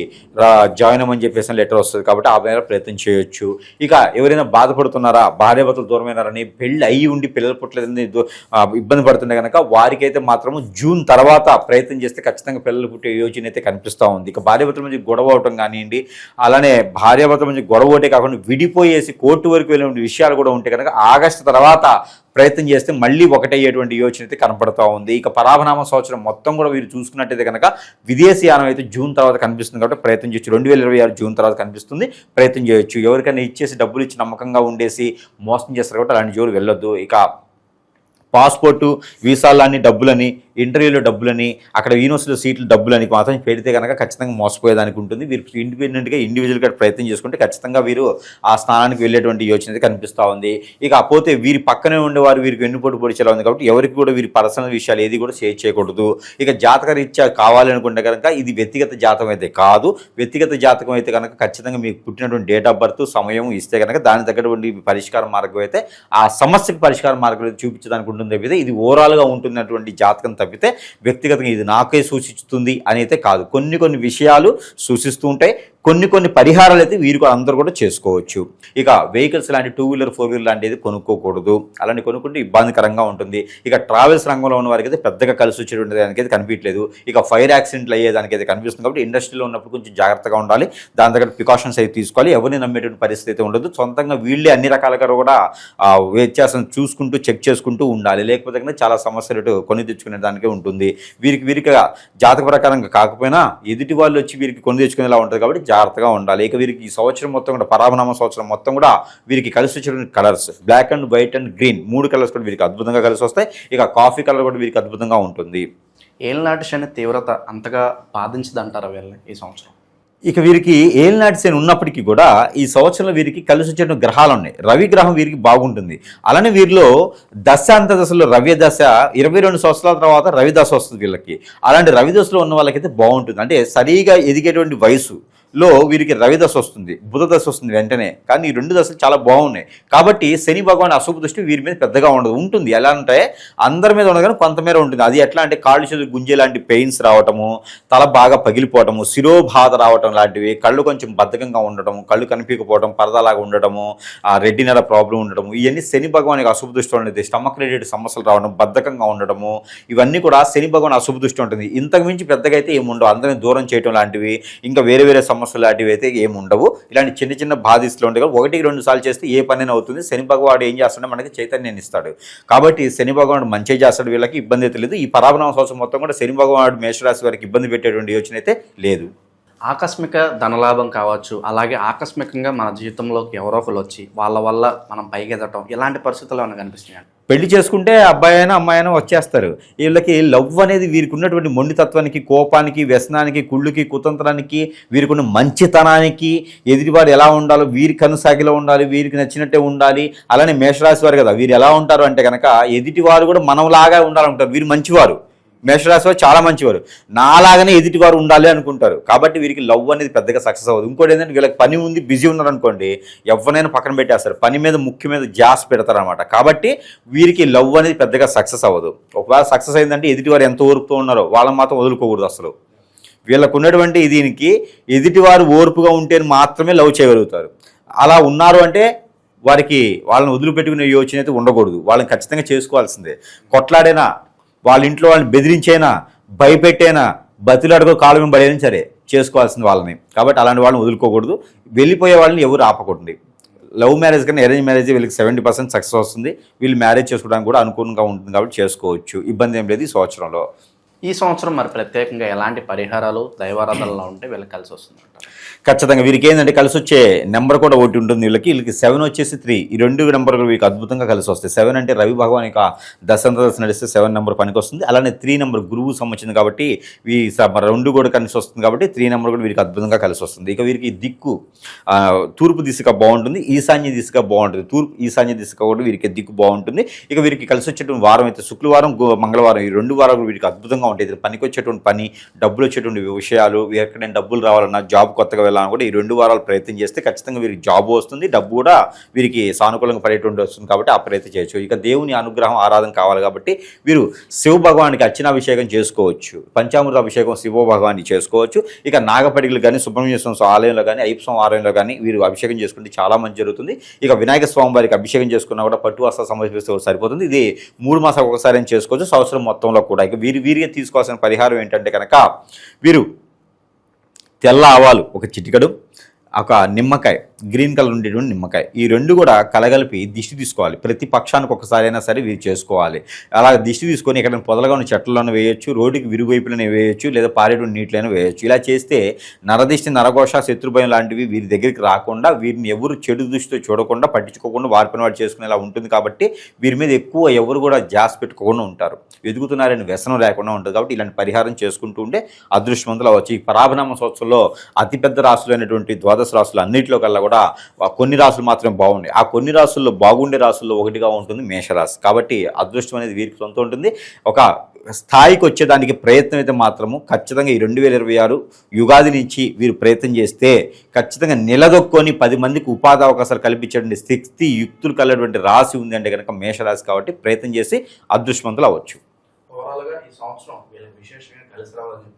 Speaker 5: జాయిన్ అవ్వమని చెప్పేసి లెటర్ వస్తుంది. కాబట్టి ఆ మేర ప్రయత్నం చేయొచ్చు. ఇక ఎవరైనా బాధపడుతున్నారా, భార్యాభర్తలు దూరమైనారని, పెళ్ళి అయ్యి ఉండి పిల్లలు పుట్టలేదని ఇబ్బంది పడుతుండే కనుక వారికైతే మాత్రము జూన్ తర్వాత ప్రయత్నం చేస్తే ఖచ్చితంగా పిల్లలు పుట్టే యోచన అయితే కనిపిస్తూ ఉంది. ఇక భార్యాభర్తల మధ్య గొడవ అవటం కానివ్వండి, అలానే భార్యాభర్తల మధ్య గొడవ ఒకటే కాకుండా విడిపోయేసి కోర్టు వరకు వెళ్ళే విషయాలు కూడా ఉంటే కనుక ఆగస్టు తర్వాత ప్రయత్నం చేస్తే మళ్ళీ ఒకటయ్యేటువంటి యోచన అయితే కనపడుతూ ఉంది. ఇక పరాభనామ సంవత్సరం మొత్తం కూడా వీరు చూసుకున్నట్టయితే కనుక విదేశీయానం అయితే జూన్ తర్వాత కనిపిస్తుంది. కాబట్టి ప్రయత్నం చేయొచ్చు. 2026 జూన్ తర్వాత కనిపిస్తుంది, ప్రయత్నం చేయొచ్చు. ఎవరికైనా ఇచ్చేసి డబ్బులు ఇచ్చి నమ్మకంగా ఉండేసి మోసం చేస్తారు కాబట్టి అలాంటి జోలు వెళ్ళొద్దు. ఇక పాస్పోర్టు, వీసాలన్నీ డబ్బులని, ఇంటర్వ్యూలో డబ్బులని, అక్కడ యూనివర్సిటీలో సీట్లు డబ్బులని మాత్రం పెడితే కనుక ఖచ్చితంగా మోసపోయేదానికి ఉంటుంది. వీరు ఇండిపెండెంట్గా ఇండివిజువల్గా ప్రయత్నం చేసుకుంటే ఖచ్చితంగా వీరు ఆ స్థానానికి వెళ్ళేటువంటి యోచన అయితే కనిపిస్తూ ఉంది. ఇక పోతే వీరి పక్కనే ఉండేవారు వీరికి వెన్నుపోటు పొడిచేలా ఉంది కాబట్టి ఎవరికి కూడా వీరి పర్సనల్ విషయాలు ఏది కూడా షేర్ చేయకూడదు. ఇక జాతక రీత్యా కావాలనుకుంటే కనుక ఇది వ్యక్తిగత జాతకం అయితే కాదు. వ్యక్తిగత జాతకం అయితే కనుక ఖచ్చితంగా మీకు పుట్టినటువంటి డేట్ ఆఫ్ బర్త్, సమయం ఇస్తే కనుక దాని తగ్గటువంటి పరిష్కార మార్గం అయితే ఆ సమస్యకు పరిష్కార మార్గం అయితే చూపించడానికి ఉంటుంది. ఇది ఓవరాల్గా ఉంటున్నటువంటి జాతకం తప్పితే వ్యక్తిగతంగా ఇది నాకే సూచిస్తుంది అని అయితే కాదు. కొన్ని విషయాలు సూచిస్తూ ఉంటాయి. కొన్ని పరిహారాలు అయితే వీరు అందరూ కూడా చేసుకోవచ్చు. ఇక వెహికల్స్ లాంటి 2 వీలర్ 4 వీలర్ లాంటిది కొనుక్కోకూడదు. అలాంటి కొనుక్కుంటే ఇబ్బందికరంగా ఉంటుంది. ఇక ట్రావెల్స్ రంగంలో ఉన్న వారికి అయితే పెద్దగా కలిసి వచ్చేటువంటి దానికైతే కనిపించలేదు. ఇక ఫైర్ యాక్సిడెంట్లు అయ్యేదానికైతే కనిపిస్తుంది. కాబట్టి ఇండస్ట్రీలో ఉన్నప్పుడు కొంచెం జాగ్రత్తగా ఉండాలి. దాని దగ్గర ప్రికాషన్స్ అయితే తీసుకోవాలి. ఎవరిని నమ్మేటువంటి పరిస్థితి అయితే ఉండదు. సొంతంగా వీళ్ళే అన్ని రకాలుగా కూడా వ్యత్యాసం చూసుకుంటూ చెక్ చేసుకుంటూ ఉండాలి. లేకపోతే కనుక చాలా సమస్యలు కొని తెచ్చుకునే దానికే ఉంటుంది. వీరికి జాతక ప్రకారంగా కాకపోయినా ఎదుటి వాళ్ళు వచ్చి వీరికి కొని తెచ్చుకునేలా ఉంటుంది. కాబట్టి జాగ్రత్తగా ఉండాలి. ఇక వీరికి ఈ సంవత్సరం మొత్తం కూడా పరాభనామ సంవత్సరం మొత్తం కూడా వీరికి కలిసి వచ్చే colours black and white and green 3 colours కూడా వీరికి అద్భుతంగా కలిసి వస్తాయి. ఇక కాఫీ కలర్ కూడా వీరికి అద్భుతంగా ఉంటుంది.
Speaker 3: ఏళ్ళనాటి శని తీవ్రత అంతగా బాధించదంటారా వీళ్ళని ఈ సంవత్సరం?
Speaker 5: ఇక వీరికి ఏలినాటి శని ఉన్నప్పటికీ కూడా ఈ సంవత్సరంలో వీరికి కలిసి వచ్చే గ్రహాలు ఉన్నాయి. రవి గ్రహం వీరికి బాగుంటుంది. అలానే వీరిలో దశలో రవి దశ 22 సంవత్సరాల తర్వాత రవి దశ వస్తుంది వీళ్ళకి. అలాంటి రవి దశలో ఉన్న వాళ్ళకైతే బాగుంటుంది. అంటే సరిగా ఎదిగేటువంటి వయసులో వీరికి రవి దశ వస్తుంది, బుధ దశ వస్తుంది వెంటనే. కానీ ఈ 2 దశలు చాలా బాగున్నాయి. కాబట్టి శని భగవాన్ అశుభ దృష్టి వీరి మీద పెద్దగా ఉంటుంది. ఎలా అంటే అందరి మీద ఉండదు కానీ కొంతమేర ఉంటుంది. అది ఎట్లా అంటే కాళ్ళు చేతులు గుంజే లాంటి పెయిన్స్ రావటము, తల బాగా పగిలిపోవటము, శిరోబాధ రావటం లాంటివి, కళ్ళు కొంచెం బద్ధకంగా ఉండటము, కళ్ళు కనిపించకపోవడం, పరదాలాగా ఉండటము, రెడ్డినల ప్రాబ్లం ఉండటము, ఇవన్నీ శని భగవానికి అశుభ దృష్టి ఉంటుంది. స్టమక్ రిలేటెడ్ సమస్యలు రావడం, బద్ధకంగా ఉండటము, ఇవన్నీ కూడా శని భగవాన్ అశుభ దృష్టి ఉంటుంది. ఇంతకు మించి పెద్దగా అయితే ఏముండవు. అందరినీ దూరం చేయడం లాంటివి, ఇంకా వేరే సమస్యలు లాంటివి అయితే ఏముండవు. ఇలాంటి చిన్న బాధిస్తులు ఉంటాయి. 1-2 సార్లు చేస్తే ఏ పని అవుతుంది. శని భగవాడు ఏం చేస్తాడో మనకి చైతన్యాన్ని ఇస్తాడు. కాబట్టి శని భగవాడు మంచి చేస్తాడు. వీళ్ళకి ఇబ్బంది అయితే లేదు. ఈ పరాభనామ సంవత్సరం మొత్తం కూడా శని భగవాడు మేషరాశి వారికి ఇబ్బంది పెట్టేటువంటి యోచన అయితే లేదు.
Speaker 3: ఆకస్మిక ధనలాభం కావచ్చు, అలాగే ఆకస్మికంగా మన జీవితంలోకి ఎవరో ఒకరు వచ్చి వాళ్ళ వల్ల మనం పైకి ఎదగటం, ఇలాంటి పరిస్థితులు ఏమైనా కనిపిస్తున్నాయి?
Speaker 5: పెళ్లి చేసుకుంటే అబ్బాయి అయినా అమ్మాయి అయినా వచ్చేస్తారు. వీళ్ళకి లవ్ అనేది వీరికి ఉన్నటువంటి మొండితత్వానికి, కోపానికి, వ్యసనానికి, కుళ్ళుకి, కుతంత్రానికి, వీరికి ఉన్న మంచితనానికి, ఎదుటివారు ఎలా ఉండాలో వీరికి కనుసాగిలో ఉండాలి, వీరికి నచ్చినట్టే ఉండాలి. అలానే మేషరాశి వారు కదా, వీరు ఎలా ఉంటారు అంటే కనుక ఎదుటివారు కూడా మనలాగా ఉండాలంటారు. వీరు మంచివారు. మేషరాశి వారు చాలా మంచివారు. నాలాగానే ఎదుటివారు ఉండాలి అనుకుంటారు. కాబట్టి వీరికి లవ్ అనేది పెద్దగా సక్సెస్ అవ్వదు. ఇంకోటి ఏంటంటే వీళ్ళకి పని ఉంది, బిజీ ఉన్నారు అనుకోండి, ఎవరినైనా పక్కన పెట్టేస్తారు. పని మీద ముఖ్య మీద జాస్ పెడతారు అనమాట. కాబట్టి వీరికి లవ్ అనేది పెద్దగా సక్సెస్ అవ్వదు. ఒకవేళ సక్సెస్ అయిందంటే ఎదుటివారు ఎంత ఓర్పుతో ఉన్నారో వాళ్ళని మాత్రం వదులుకోకూడదు అసలు. వీళ్ళకు ఉన్నటువంటి దీనికి ఎదుటివారు ఓర్పుగా ఉంటే మాత్రమే లవ్ చేయగలుగుతారు. అలా ఉన్నారు అంటే వారికి వాళ్ళని వదిలిపెట్టుకునే యోచన అయితే ఉండకూడదు. వాళ్ళని ఖచ్చితంగా చేసుకోవాల్సిందే. కొట్లాడైనా, వాళ్ళ ఇంట్లో వాళ్ళని బెదిరించైనా, భయపెట్టైనా, బతిలాడుకో కాలు మీద పడైనా సరే చేసుకోవాల్సింది వాళ్ళని. కాబట్టి అలాంటి వాళ్ళని వదులుకోకూడదు. వెళ్ళిపోయే వాళ్ళని ఎవరు ఆపకూడదు. లవ్ మ్యారేజ్ కన్నా అరేంజ్ మ్యారేజ్ వీళ్ళకి 70% సక్సెస్ వస్తుంది. వీళ్ళు మ్యారేజ్ చేసుకోవడానికి కూడా అనుకూలంగా ఉంటుంది కాబట్టి చేసుకోవచ్చు. ఇబ్బంది ఏం లేదు ఈ సంవత్సరంలో.
Speaker 3: ఈ సంవత్సరం మరి ప్రత్యేకంగా ఎలాంటి పరిహారాలు, దైవారాధనలు ఉంటే వీళ్ళకి కలిసి వస్తుంది?
Speaker 5: ఖచ్చితంగా వీరికి ఏంటంటే కలిసి వచ్చే నెంబర్ కూడా ఒకటి ఉంటుంది. వీళ్ళకి 7 వచ్చేసి 3, ఈ 2 నెంబర్ వీరికి అద్భుతంగా కలిసి వస్తాయి. 7 అంటే రవి భగవాన్ యొక్క దశంతదశ నడిస్తే 7 నెంబర్ పనికి వస్తుంది. అలానే 3 నెంబర్ గురువు సంబంధించింది కాబట్టి ఈ 2 కూడా కలిసి వస్తుంది కాబట్టి 3 నెంబర్ కూడా వీరికి అద్భుతంగా కలిసి వస్తుంది. ఇక వీరికి దిక్కు తూర్పు దిశగా బాగుంటుంది, ఈశాన్య దిశగా బాగుంటుంది. తూర్పు ఈశాన్య దిశగా కూడా వీరికి దిక్కు బాగుంటుంది. ఇక వీరికి కలిసి వచ్చేటువంటి వారం అయితే శుక్రవారం మంగళవారం, ఈ 2 వారాలు వీరికి అద్భుతంగా ఉంటాయి. పనికి వచ్చేటువంటి పని, డబ్బులు వచ్చేటువంటి విషయాలు, ఎక్కడైనా డబ్బులు రావాలన్నా, జాబ్ కొత్తగా వెళ్ళాలని కూడా ఈ 2 వారాలు ప్రయత్నం చేస్తే ఖచ్చితంగా వీరికి జాబ్ వస్తుంది, డబ్బు కూడా వీరికి సానుకూలంగా పడేటువంటి వస్తుంది కాబట్టి ఆ ప్రయత్నం చేయొచ్చు. ఇక దేవుని అనుగ్రహం ఆరాధన కావాలి కాబట్టి వీరు శివ భగవానికి అర్చనాభిషేకం చేసుకోవచ్చు, పంచామృత అభిషేకం శివ భగవానికి చేసుకోవచ్చు. ఇక నాగపడిగలు కానీ, సుబ్రహ్మణ్య స్వామి ఆలయంలో కానీ, అయ్యప్ప స్వామి ఆలయంలో కానీ వీరు అభిషేకం చేసుకుంటే చాలా మంచి జరుగుతుంది. ఇక వినాయక స్వామి వారికి అభిషేకం చేసుకున్నా కూడా పట్టు వస్త్ర సమర్పిస్తే సరిపోతుంది. ఇది 3 మాసాలకు ఒకసారి చేసుకోవచ్చు, సంవత్సరం మొత్తంలో కూడా. ఇక వీరికి తీసుకోవాల్సిన పరిహారం ఏంటంటే కనుక వీరు తెల్ల ఆవాలు ఒక చిటికెడు, ఒక నిమ్మకాయ, గ్రీన్ కలర్ ఉండేటువంటి నిమ్మకాయ, ఈ 2 కూడా కలగలిపి దిష్టి తీసుకోవాలి. ప్రతి పక్షానికి ఒకసారి అయినా సరే వీరు చేసుకోవాలి. అలా దిష్టి తీసుకొని ఎక్కడైనా పొదలుగా ఉన్న చెట్లలోనే వేయొచ్చు, రోడ్డుకి విరుగువైపులనే వేయొచ్చు, లేదా పారేటువంటి నీటిలోనే వేయొచ్చు. ఇలా చేస్తే నరదిష్టి, నరఘోష, శత్రుభయం లాంటివి వీరి దగ్గరికి రాకుండా, వీరిని ఎవరు చెడు దృష్టితో చూడకుండా, పట్టించుకోకుండా వారి పని వాడు చేసుకునేలా ఉంటుంది. కాబట్టి వీరి మీద ఎక్కువ ఎవరు కూడా జాస్ పెట్టుకోకుండా ఉంటారు, ఎదుగుతున్నారని వ్యసనం లేకుండా ఉంటుంది. కాబట్టి ఇలాంటి పరిహారం చేసుకుంటూ ఉంటే అదృష్టవంతులు అవ్వచ్చు. ఈ పరాభనామ సంవత్సరంలో అతిపెద్ద రాశులు అయినటువంటి ద్వాదశ రాశులు అన్నింటిలో కల్లా కూడా కొన్ని రాశులు మాత్రమే బాగుండే, ఆ కొన్ని రాశుల్లో బాగుండే రాశుల్లో ఒకటిగా ఉంటుంది మేషరాశి. కాబట్టి అదృష్టం అనేది వీరికి సొంతం ఉంటుంది. ఒక స్థాయికి వచ్చేదానికి ప్రయత్నం అయితే మాత్రము ఖచ్చితంగా ఈ 2026 యుగాది నుంచి వీరు ప్రయత్నం చేస్తే ఖచ్చితంగా నిలదొక్కొని 10 మందికి ఉపాధి అవకాశాలు కల్పించేటువంటి శక్తి, యుక్తులు కలిగినటువంటి రాశి ఉంది అంటే కనుక మేషరాశి. కాబట్టి ప్రయత్నం చేసి అదృష్టవంతులు అవ్వచ్చు.
Speaker 3: ఓవరాల్గా ఈ సంవత్సరం వీళ్ళకి విశేషంగా కలిసి రావాలని